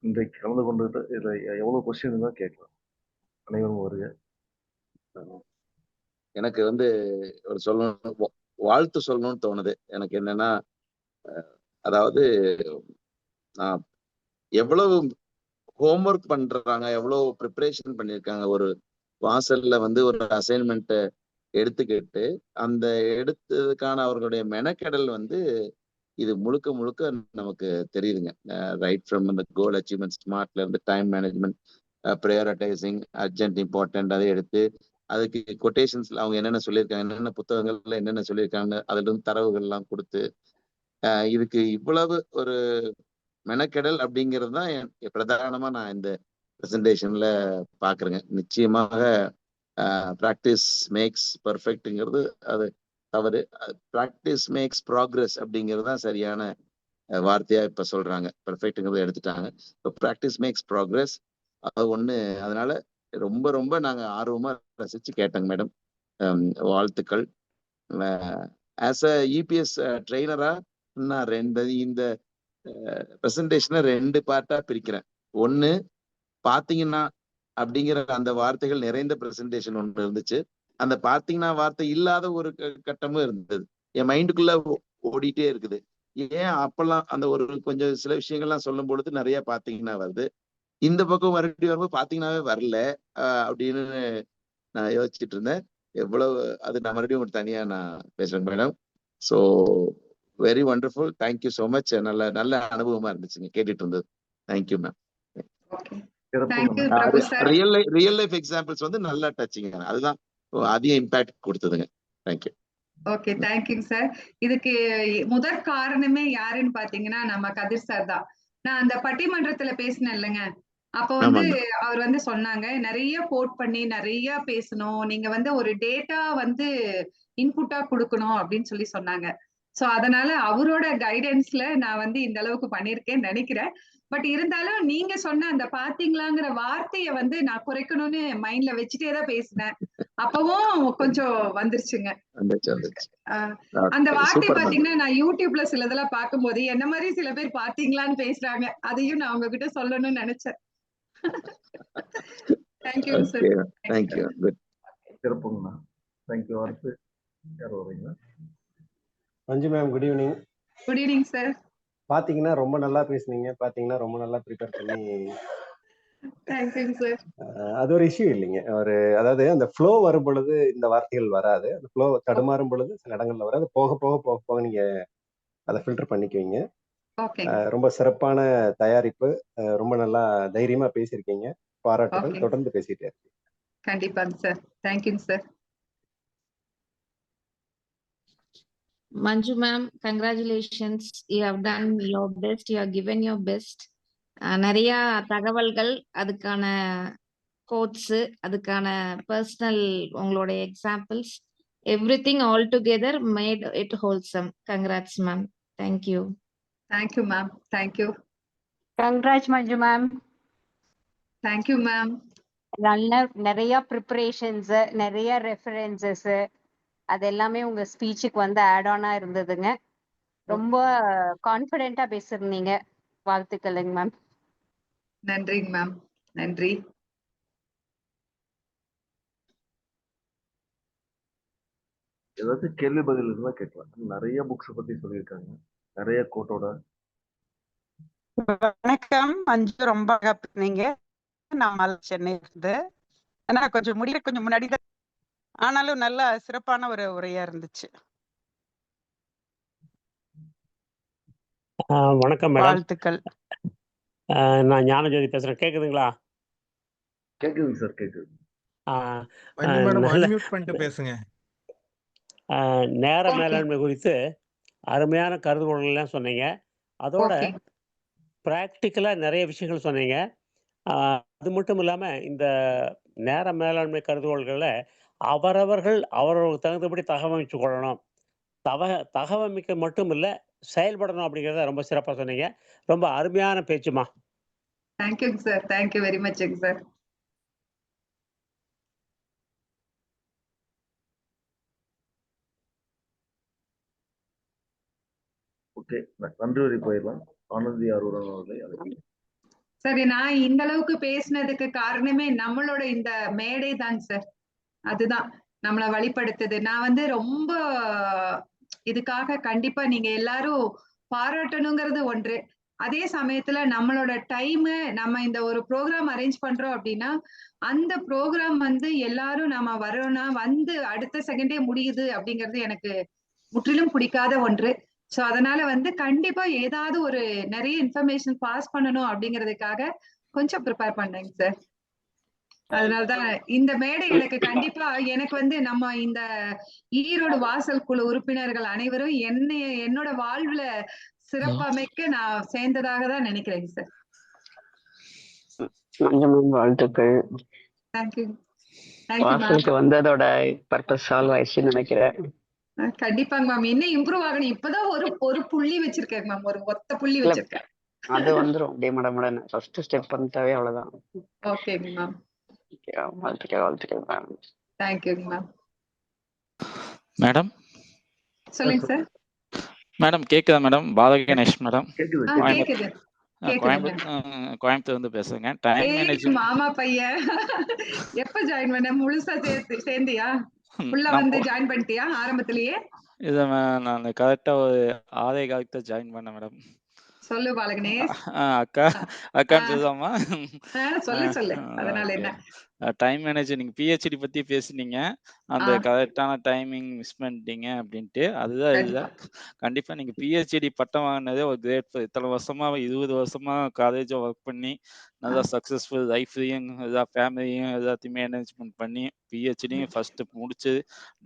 இன்றைக்கு கலந்து கொண்டுட்டு இதுல எவ்வளவு கொஸ்டின் தான் கேட்கலாம். அனைவரும் வருக. எனக்கு வந்து ஒரு சொல்லணும், வாழ்த்து சொல்லணும்னு தோணுது. எனக்கு என்னன்னா, அதாவது நான் எவ்வளவு ஹோம்ஒர்க் பண்றாங்க, எவ்வளவு ப்ரிப்பரேஷன் பண்ணியிருக்காங்க. ஒரு வாசல்ல வந்து ஒரு அசைன்மெண்ட் எடுத்துக்கிட்டு அந்த எடுத்ததுக்கான அவர்களுடைய மெனக்கெடல் வந்து இது முழுக்க முழுக்க நமக்கு தெரியுதுங்க. ரைட் ஃப்ரம் அந்த கோல் அச்சீவ்மெண்ட், ஸ்மார்ட்ல இருந்து time management, prioritising, urgent important, அதை எடுத்து அதுக்கு கொட்டேஷன்ஸ்ல அவங்க என்னென்ன சொல்லியிருக்காங்க, என்னென்ன புத்தகங்கள்ல என்னென்ன சொல்லியிருக்காங்க, அதுல இருந்து தரவுகள் எல்லாம் கொடுத்து இதுக்கு இவ்வளவு ஒரு மெனக்கெடல் அப்படிங்கிறது தான் பிரதானமா நான் இந்த பிரசன்டேஷன்ல பாக்குறேங்க. நிச்சயமாக ப்ராக்டிஸ் மேக்ஸ் பர்ஃபெக்ட்ங்கிறது அது தவறு. ப்ராக்டிஸ் மேக்ஸ் ப்ராக்ரஸ் அப்படிங்கிறது தான் சரியான வார்த்தையா இப்ப சொல்றாங்க. பெர்ஃபெக்ட்ங்கிறத எடுத்துட்டாங்க. இப்போ ப்ராக்டிஸ் மேக்ஸ் ப்ராக்ரஸ் அது ஒண்ணு. அதனால ரொம்ப ரொம்ப நாங்க ஆர்வமா ரசிச்சு கேட்டோங்க மேடம். வாழ்த்துக்கள். ஆஸ் அ இபிஎஸ் ட்ரெயினரா நான் இந்த பிரசன்டேஷனை 2 பார்ட்டா பிரிக்கிறேன். ஒண்ணு பாத்தீங்கன்னா அப்படிங்கிற அந்த வார்த்தைகள் நிறைந்த பிரசன்டேஷன் ஒன்று இருந்துச்சு. அந்த பாத்தீங்கன்னா வார்த்தை இல்லாத ஒரு கட்டமும் இருந்தது. என் மைண்டுக்குள்ள ஓடிட்டே இருக்குது. ஏன் அப்பெல்லாம் அந்த ஒரு கொஞ்சம் சில விஷயங்கள்லாம் சொல்லும் பொழுது நிறைய பாத்தீங்கன்னா வருது, இந்த பக்கம் மறுபடியும் வரும்போது பாத்தீங்கன்னாவே வரல அப்படின்னு நான் யோசிச்சுட்டு இருந்தேன். எவ்வளவு அது நான் மறுபடியும் ஒரு தனியா நான் பேசுறேன் madam. So very wonderful. Thank you so much. நல்ல நல்ல அனுபவமா இருந்துச்சுங்க கேட்டுட்டு இருந்தது. Thank you ma'am. Real life examples வந்து நல்லா டச்சிங்க. அதுதான் அதிக இம்பாக்ட் கொடுத்ததுங்க. தேங்க்யூ. Okay, thank you sir. இதுக்கு முதற் காரணமே யாருன்னு பாத்தீங்கன்னா நம்ம கதிர் சார் தான். நான் அந்த பட்டிமன்றத்துல பேசினேன் இல்லைங்க, அப்ப வந்து அவர் வந்து சொன்னாங்க, நிறைய கோட் பண்ணி நிறைய பேசணும், நீங்க வந்து ஒரு டேட்டா வந்து இன்புட்டா கொடுக்கணும் அப்படின்னு சொல்லி சொன்னாங்க. சோ அதனால அவரோட கைடன்ஸ்ல நான் வந்து இந்த அளவுக்கு பண்ணிருக்கேன்னு நினைக்கிறேன். பட் இருந்தாலும் நீங்க சொன்ன அந்த பாத்தீங்களாங்கிற வார்த்தைய வந்து நான் குறைக்கணும்னு மைண்ட்ல வச்சுட்டே தான் பேசினேன். அப்பவும் கொஞ்சம் வந்துருச்சுங்க அந்த வார்த்தை. பாத்தீங்கன்னா நான் யூடியூப்ல சில இதெல்லாம் பார்க்கும்போது என்ன மாதிரி சில பேர் பாத்தீங்களான்னு பேசுறாங்க. அதையும் நான் உங்ககிட்ட சொல்லணும்னு நினைச்சேன். Thank you sir. தேங்க்யூ. சிறப்புங்கண்ணா. தேங்க்யூ. அடுத்து யார் வரீங்களா? Manju ma'am, good evening. Good evening sir. பாத்தீங்கன்னா ரொம்ப நல்லா பேசுனீங்க. பாத்தீங்கன்னா ரொம்ப நல்லா ப்ரிப்பேர் பண்ணி. Thank you sir. அது ஒரு இஷ்யூ இல்லைங்க. அதாவது அந்த ஃப்ளோ வரும் பொழுது இந்த வார்த்தைகள் வராது. அந்த ஃப்ளோ தடுமாறும் பொழுது சில இடங்கள்ல வராது. போக போக போக போக நீங்க அதை ஃபில்டர் பண்ணிக்குவீங்க. ரொம்ப சிறப்பான தயாரிப்பு. ரொம்ப நல்லா தைரியமா பேசியிருக்கீங்க. பாராட்டுகள். தொடர்ந்து பேசிட்டே இருக்கீங்க. கண்டிப்பாங்க sir. Thank you sir. Manju ma'am, congratulations. You have done your best. You have given your best. நிறைய தகவல்கள், அதுக்கான கோட்ஸ், அதுக்கான பர்சனல் உங்களோட examples, everything all together made it wholesome. Congrats ma'am. Thank you. Thank you ma'am. Thank you. Congrats Manju ma'am. Thank you ma'am. நிறைய ப்ரிப்பரேஷன்ஸ், நிறைய ரெஃபரன்சஸ், அது எல்லாமே உங்க ஸ்பீச்சுக்கு வந்து ஆட் ஆனா இருந்ததுங்க. ரொம்ப கான்ஃபிடென்ட்டா பேசிருந்தீங்க. வாழ்த்துக்களுங்க மேம். நன்றிங்க மேம். நன்றி. ஏதாவது கேள்வி பதில் இருந்தா கேட்கலாம். நிறைய புக்ஸ் பத்தி சொல்லியிருக்காங்க, நிறைய கோட்டோட. வணக்கம் மஞ்சு, ரொம்ப அழகா பேசுனீங்க. நான் சென்னை இருந்து, ஆனா கொஞ்சம் முடியல, கொஞ்சம் முன்னாடி தான், ஆனாலும் நல்ல சிறப்பான ஒரு உரையா இருந்துச்சு. வணக்கம் மேடம். வாழ்த்துக்கள். நான் ஞானஜோதி பேசுறேன். கேக்குதுங்களா? கேக்குதுங்க சார், கேக்குது. அன்மியூட் பண்ணிட்டு பேசுங்க. நேர மேலாண்மை குறித்து அருமையான கருதுகோள்கள் எல்லாம் சொன்னீங்க. அதோட பிராக்டிக்கலா நிறைய விஷயங்கள் சொன்னீங்க. அது மட்டும் இல்லாம இந்த நேர மேலாண்மை கருதுகோள்களை அவரவர்கள் அவரவர்களுக்கு தகுந்தபடி தகவமைச்சு கொள்ளணும். தகவமைக்க மட்டும் இல்ல, செயல்படணும் அப்படிங்கிறத ரொம்ப சிறப்பா சொன்னீங்க. ரொம்ப அருமையான பேச்சுமா. Thank you sir. Thank you very much sir. Okay, நன்றி வரை போயிடலாம். ஆனந்தி அருணன் அவர்களே. சரி, நான் இந்த அளவுக்கு பேசினதுக்கு காரணமே நம்மளோட இந்த மேடை தாங்க சார். அதுதான் நம்மளை வழிபடுத்துது. நான் வந்து ரொம்ப இதுக்காக கண்டிப்பா நீங்க எல்லாரும் பாராட்டணுங்கிறது ஒன்று. அதே சமயத்துல நம்மளோட டைம், நம்ம இந்த ஒரு ப்ரோக்ராம் அரேஞ்ச் பண்றோம் அப்படின்னா அந்த ப்ரோக்ராம் வந்து எல்லாரும் நம்ம வரோம்னா வந்து அடுத்த செகண்டே முடியுது அப்படிங்கிறது எனக்கு முற்றிலும் பிடிக்காத ஒன்று. சோ அதனால வந்து கண்டிப்பா ஏதாவது ஒரு நிறைய இன்ஃபர்மேஷன் பாஸ் பண்ணணும் அப்படிங்கிறதுக்காக கொஞ்சம் ப்ரிப்பேர் பண்ணேங்க சார். அதனாலதான் இந்த மேடை எனக்கு கண்டிப்பா எனக்கு வந்து நம்ம இந்த ஈரோடு வாசல் குழு உறுப்பினர்கள் அனைவரும் என்னோட வாழ்வுல சிறப்பமைக்க நான் சேர்ந்ததாக தான் நினைக்கிறேங்க சார். மஞ்சள் வாழ்த்துக்கள். தேங்க்யூ. Thank you ma'am. வாசலுக்கு வந்ததோட பர்பஸ் சால்வ் ஆயிடுச்சுன்னு நினைக்கிறேன். கண்டிப்பாங்க மேம். இன்னும் இம்ப்ரூவ் ஆகணும். இப்பதான் ஒரு புள்ளி வச்சிருக்கேன் மேம். ஒரு ஒத்த புள்ளி இல்ல, வச்சிருக்கேன். அது வந்துரும் அப்படியே மடமடன்னு. ஃபர்ஸ்ட் ஸ்டெப் பண்ணிட்டாவே அவ்வளவுதான். ஓகேங்க மேம். வாழ்த்துக்கள் மேம். தேங்க்யூங்க மேம். மேடம் சொல்லுங்க சார். மேடம் கேக்குதா மேடம்? பாலகணேஷ் மேடம், கேக்குது. கேக்குதுங்க. கோயம்புத்தூர் வந்து பேசுறேங்க. டைம் மேனேஜ்மெண்ட் மாமா பையன் எப்ப ஜாயின் பண்ண? முழுசா சேர்ந்தியா? உள்ள வந்து ஜாயின் பண்ணிட்டியா ஆரம்பத்திலேயே? இத நான் கரெக்டா ஒரு 6:15 ஜாயின் பண்ணேன் மேடம். சொல்லு பாலகணேஷ். அக்கான்னு சொல்லுவாமா? சொல்லு. அதனால என்ன? டைம் மேனேஜர் நீங்க பிஹெச்டி பத்தி பேசுனீங்க. அந்த கரெக்டான டைமிங் மிஸ் பண்ணிட்டீங்க அப்படின்ட்டு. அதுதான் இதுதான். கண்டிப்பா நீங்க பிஹெச்டி பட்டம் வாங்கினதே ஒரு கிரேட். இத்தனை வருஷமா 20 வருஷமா காலேஜ் ஒர்க் பண்ணி நல்லா சக்சஸ்ஃபுல் லைஃப்லையும் ஃபேமிலியும் எல்லாத்தையும் மேனேஜ்மெண்ட் பண்ணி பிஹெச்டியும் ஃபர்ஸ்ட் முடிச்சு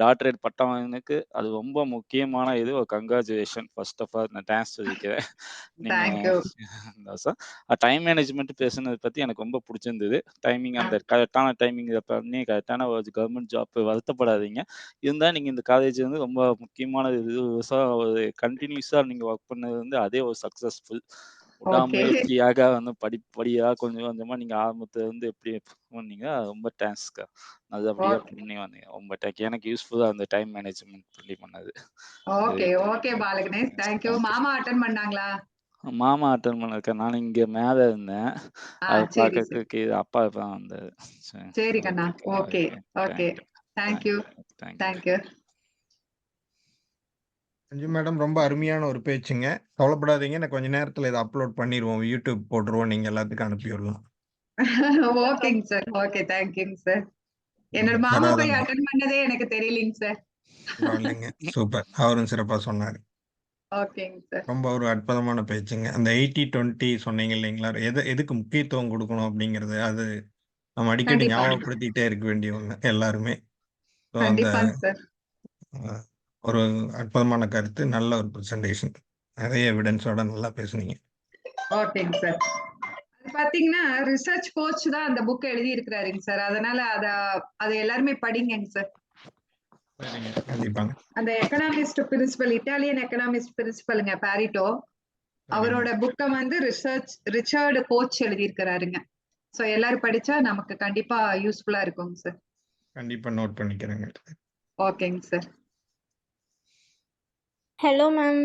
டாக்டரேட் பட்டம் வாங்கினதுக்கு அது ரொம்ப முக்கியமான இது. ஒரு கங்க்ராச்சுலேஷன் ஃபர்ஸ்ட் ஆஃப் ஆல் நான் தேங்க்ஸ் சொல்லிக்கிறேன். நீங்க டைம் மேனேஜ்மெண்ட் பேசுனதை பத்தி எனக்கு ரொம்ப பிடிச்சிருந்தது. டைமிங் அந்த கரெக்டான டைமிங் பண்ணி கரெக்டான ஒரு கவர்மெண்ட் ஜாப் வருத்தப்படாதீங்க. இருந்தா நீங்க இந்த காலேஜ் வந்து ரொம்ப முக்கியமான இது. ஒரு கண்டினியூஸா நீங்க ஒர்க் பண்ணது வந்து அதே ஒரு சக்சஸ்ஃபுல். விடாமுயற்சியாக வந்து படிப்படியா கொஞ்சம் கொஞ்சமா நீங்க ஆரம்பத்துல வந்து எப்படி பண்ணீங்க ரொம்ப தேங்க்ஸ்க்கா. நல்லபடியா பண்ணி வந்தீங்க. ரொம்ப தேங்க்யூ. எனக்கு யூஸ்ஃபுல்லா அந்த டைம் மேனேஜ்மெண்ட் பண்ணி பண்ணது. ஓகே பாலகணேஷ். தேங்க்யூ. மாமா அட்டெண்ட் பண்ணாங்களா? மாமா அட்டன் பண்ணிருக்கேன். நான் இங்க மேல இருந்தேன். அது பார்க்கறதுக்கு அப்பா தான் வந்தாரு. சரி கண்ணா. ஓகே. தேங்க்யூ. அஞ்சு மேடம் ரொம்ப அருமையான ஒரு பேச்சுங்க. கவலைப்படாதீங்க. நான் கொஞ்ச நேரத்துல இதை அப்லோட் பண்ணிடுவோம். யூடியூப் போட்டுருவோம். நீங்க எல்லாத்துக்கும் அனுப்பி விடலாம். ஓகேங்க சார். ஓகே. தேங்க்யூங்க சார். என்னோட மாமா போய் அட்டெண்ட் பண்ணதே எனக்கு தெரியலங்க சார். பரவாயில்லைங்க. சூப்பர். அவரும் சிறப்பா சொன்னாரு. ஓகேங்க சார். ரொம்ப ஒரு அற்புதமான பேச்சுங்க. அந்த 80-20 சொன்னீங்க இல்லைங்களா? எதுக்கு முக்கியத்துவம் கொடுக்கணும் அப்படிங்கிறது அது நம்ம அடிக்கடி ஞாபகப்படுத்திட்டே இருக்க வேண்டிய ஒண்ணு எல்லாருமே. அந்த ஒரு அற்புதமான கருத்து. நல்ல ஒரு பிரசன்டேஷன். நிறைய எவிடன்ஸோட நல்லா பேசுனீங்க. ஓகேங்க சார். அது பாத்தீங்கன்னா ரிசர்ச் கோச் தான் அந்த புக் எழுதி இருக்கிறாருங்க சார். அதனால அதை எல்லாருமே படிங்கங்க சார். கண்டிப்பாங்க. அந்த எக்கனாமிஸ்ட் பிரின்சிபல், இட்டாலியன் எக்கனாமிஸ்ட் பிரின்சிபலுங்க பாரிட்டோ. அவரோட புக்கை வந்து ரிச்சர்டு கோச் எழுதி இருக்கிறாருங்க. சோ எல்லாரும் படிச்சா நமக்கு கண்டிப்பா யூஸ்ஃபுல்லா இருக்குங்க சார். கண்டிப்பா நோட் பண்ணிக்கிறேங்க. ஓகேங்க sir. Hello ma'am.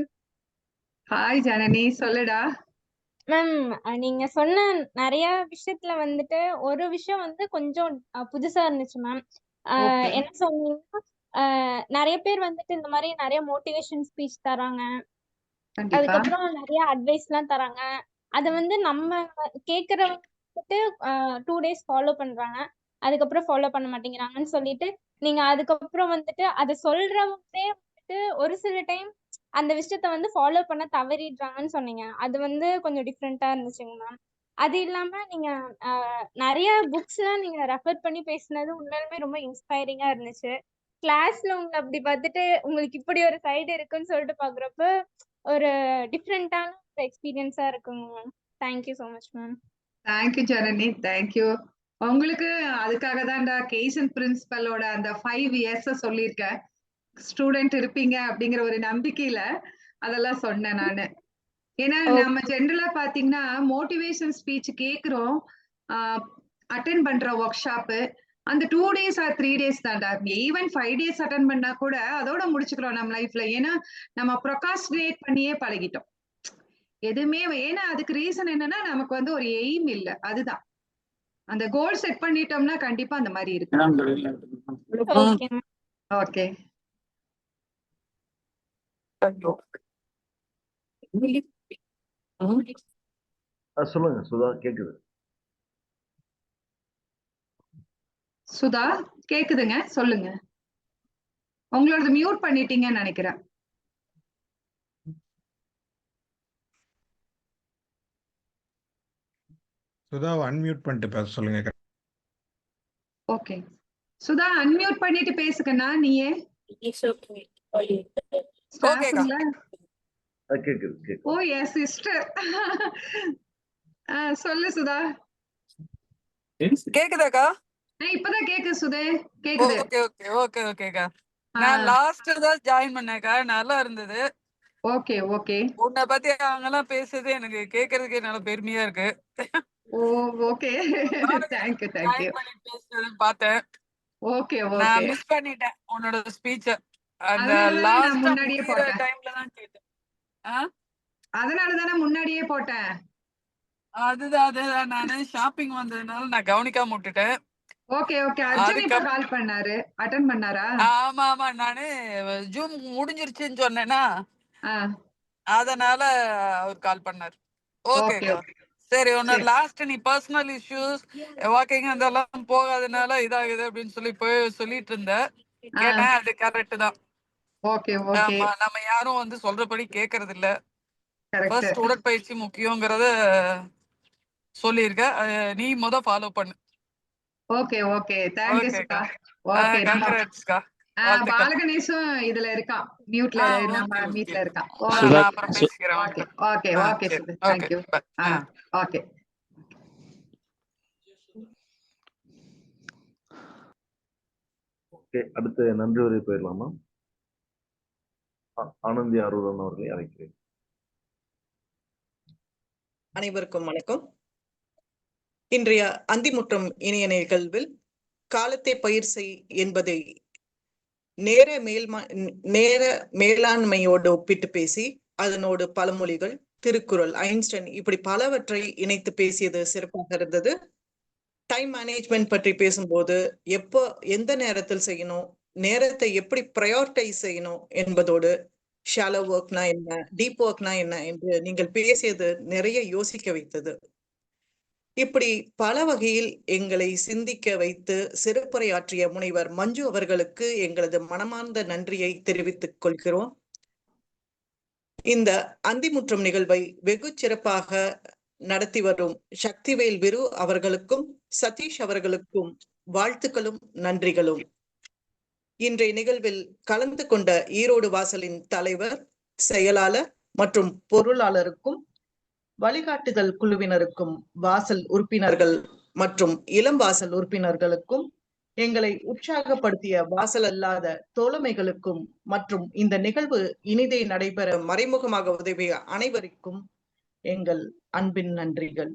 Hi Janani, சொல்லுடா. மேம், நீங்க சொன்ன நிறைய விஷயத்துல வந்துட்டு ஒரு விஷயம் வந்து கொஞ்சம் புதுசா இருந்துச்சு மேம். என்ன சொன்னீங்கன்னா நிறைய பேர் வந்துட்டு இந்த மாதிரி நிறைய மோட்டிவேஷன் ஸ்பீச் தராங்க, அதுக்கப்புறம் நிறைய அட்வைஸ் எல்லாம் தராங்க. அத வந்து நம்ம கேக்குறவங்க வந்துட்டு 2 days ஃபாலோ பண்றாங்க, அதுக்கப்புறம் ஃபாலோ பண்ண மாட்டேங்கிறாங்கன்னு சொல்லிட்டு நீங்க அதுக்கப்புறம் வந்துட்டு அதை சொல்றவங்களே வந்துட்டு ஒரு சில டைம் அந்த விஷயத்த வந்து ஃபாலோ பண்ண தவறிடுறாங்கன்னு சொன்னீங்க. அது வந்து கொஞ்சம் டிஃப்ரெண்டா இருந்துச்சுங்க மேம். அது இல்லாம நீங்க நிறைய புக்ஸ் எல்லாம் நீங்க ரெஃபர் பண்ணி பேசினது உண்மையிலுமே ரொம்ப இன்ஸ்பைரிங்கா இருந்துச்சு. கிளாஸ்ல உங்களை அப்படி பார்த்துட்டு உங்களுக்கு இப்படி ஒரு சைடு இருக்குன்னு சொல்லிட்டு பாக்குறப்ப ஒரு டிஃப்ரெண்டான ஒரு எக்ஸ்பீரியன்ஸா இருக்குங்க ma'am. Thank you so much ma'am. Thank you Janani. Thank you. உங்களுக்கு அதுக்காக தான்டா கேசன் பிரின்சிபலோட அந்த 5 years சொல்லியிருக்கேன். ஸ்டூடெண்ட் இருப்பீங்க அப்படிங்கிற ஒரு நம்பிக்கையில அதெல்லாம் சொன்னேன் நானு. ஏன்னா நம்ம ஜென்ரலா பாத்தீங்கன்னா மோட்டிவேஷன் ஸ்பீச் கேக்குறோம், அட்டென்ட் பண்ற ஒர்க் ஷாப்பு அந்த 2 days or 3 days தான்டா. ஈவன் 5 days அட்டென்ட் பண்ணா கூட அதோட முடிச்சுக்கிறோம் நம்ம லைஃப்ல. ஏன்னா நம்ம ப்ரொகாஸ்டினேட் பண்ணியே பழகிட்டோம் எதுவுமே. ஏன்னா அதுக்கு ரீசன் என்னன்னா நமக்கு வந்து ஒரு எய்ம் இல்ல. அதுதான் அந்த கோல் செட் பண்ணிட்டோம்னா கண்டிப்பா அந்த மாதிரி இருக்கு. ஓகே. சொல்லுங்க சுதா, கேக்குது. சுதா கேக்குதுங்க, சொல்லுங்க. உங்களோட மியூட் பண்ணிட்டீங்கன்னு நினைக்கிறேன். சுதாவை அன்மியூட் பண்ணிட்டு பேச சொல்லுங்க. ஓகே. சுதா அன்மியூட் பண்ணிட்டு பேசுக்கண்ணா நீயே. ஸ்டாஃப்ங்களா? கேக்குது ஓ எஸ் சிஸ்டர். சொல்லு சுதா. கேக்குதாக்கா? இப்பதான் கேக்குது சுதே. கேக்குது. ஓகே ஓகே ஓகே ஓகேக்கா. நான் லாஸ்ட் தான் ஜாயின் பண்ணேக்கா. நல்லா இருந்தது. Okay okay. உன்னை பத்தி அவங்க எல்லாம் பேசுறது எனக்கு கேக்குறதுக்கே நல்ல பெருமையா இருக்கு. ஓ ஓகே. Thank you thank you. ஜாயின் பண்ணி பேசுறது பார்த்தேன். Okay okay. நான் மிஸ் பண்ணிட்டேன் உன்னோட ஸ்பீச். அந்த அதனாலதான் நான் லாஸ்டா முன்னாடியே முடிகிற போட்டேன். டைம்ல தான் கேட்டேன். அதனாலதானே முன்னாடியே போட்டேன். அதுதான் நானு ஷாப்பிங் வந்ததுனால நான் கவனிக்காம விட்டுட்டேன். Okay okay. அர்ஜுன் இப்ப கால் பண்ணாரு. அட்டெண்ட் பண்ணாரா? ஆமா ஆமா. நானு ஜூம் முடிஞ்சிருச்சுன்னு சொன்னேன்னா அதனால அவர் கால் பண்ணாரு. ஓகேக்கா. சரி உன்னோட லாஸ்ட் நீ பர்சனல் இஷ்யூஸ் வாக்கிங் அதெல்லாம் போகாதனால இதாகுது அப்படின்னு சொல்லி போய் சொல்லிட்டு இருந்த கேட்டேன். அது கரெக்ட் தான். Okay okay. ஆமா நம்ம யாரும் வந்து சொல்றபடி கேக்குறது இல்ல. ஃபர்ஸ்ட் உடற்பயிற்சி முக்கியங்கிறத சொல்லியிருக்க. நீ ஃபாலோ பண்ணு. Okay okay. Thank you Sudha. Okay. கங்க்ராட்ஸ்க்கா. பாலகணேஷும் இதுல இருக்கான். மியூட்ல நம்ம மீட்ல இருக்கான். நான் அப்புறம் பேசிக்கிறேன். Okay okay okay Sudha. Thank you. Okay. Okay, அடுத்து நன்றி உரை போயிடலாமா? ஆனந்தி அருளன் அவர்களை அழைக்கிறேன். அனைவருக்கும் வணக்கம். இன்றைய அந்திமுற்றம் இணைய நிகழ்வில் காலத்தை பயிர் செய் என்பதை நேர மேலாண்மையோடு ஒப்பிட்டு பேசி அதனோடு பழமொழிகள், திருக்குறள், ஐன்ஸ்டைன் இப்படி பலவற்றை இணைத்து பேசியது சிறப்பாக இருந்தது. டைம் மேனேஜ்மெண்ட் பற்றி பேசும்போது எப்போ எந்த நேரத்தில் செய்யணும், நேரத்தை எப்படி ப்ரையாரிட்டைஸ் செய்யணும் என்பதோடு ஷாலோ ஒர்க்னா என்ன, டீப் ஒர்க்னா என்ன என்று நீங்கள் பேசியது நிறைய யோசிக்க வைத்தது. இப்படி பல வகையில் எங்களை சிந்திக்க வைத்து சிறப்புரையாற்றிய முனைவர் மஞ்சு அவர்களுக்கு எங்களது மனமார்ந்த நன்றியை தெரிவித்துக் கொள்கிறோம். இந்த அந்திமுற்றம் நிகழ்வை வெகு சிறப்பாக நடத்தி வரும் சக்திவேல் விரு அவர்களுக்கும் சதீஷ் அவர்களுக்கும் வாழ்த்துக்களும் நன்றிகளும். இன்றைய நிகழ்வில் கலந்து கொண்ட ஈரோடு வாசலின் தலைவர், செயலாளர் மற்றும் பொருளாளருக்கும், வழிகாட்டுதல் குழுவினருக்கும், வாசல் உறுப்பினர்கள் மற்றும் இளம் வாசல் உறுப்பினர்களுக்கும், எங்களை உற்சாகப்படுத்திய வாசல் அல்லாத தோழமைகளுக்கும் மற்றும் இந்த நிகழ்வு இனிதே நடைபெற மறைமுகமாக உதவிய அனைவருக்கும் எங்கள் அன்பின் நன்றிகள்.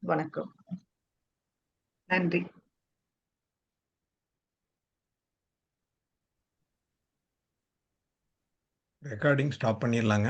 வணக்கம். நன்றி. ரெக்கார்டிங் ஸ்டாப் பண்ணிடலாங்க.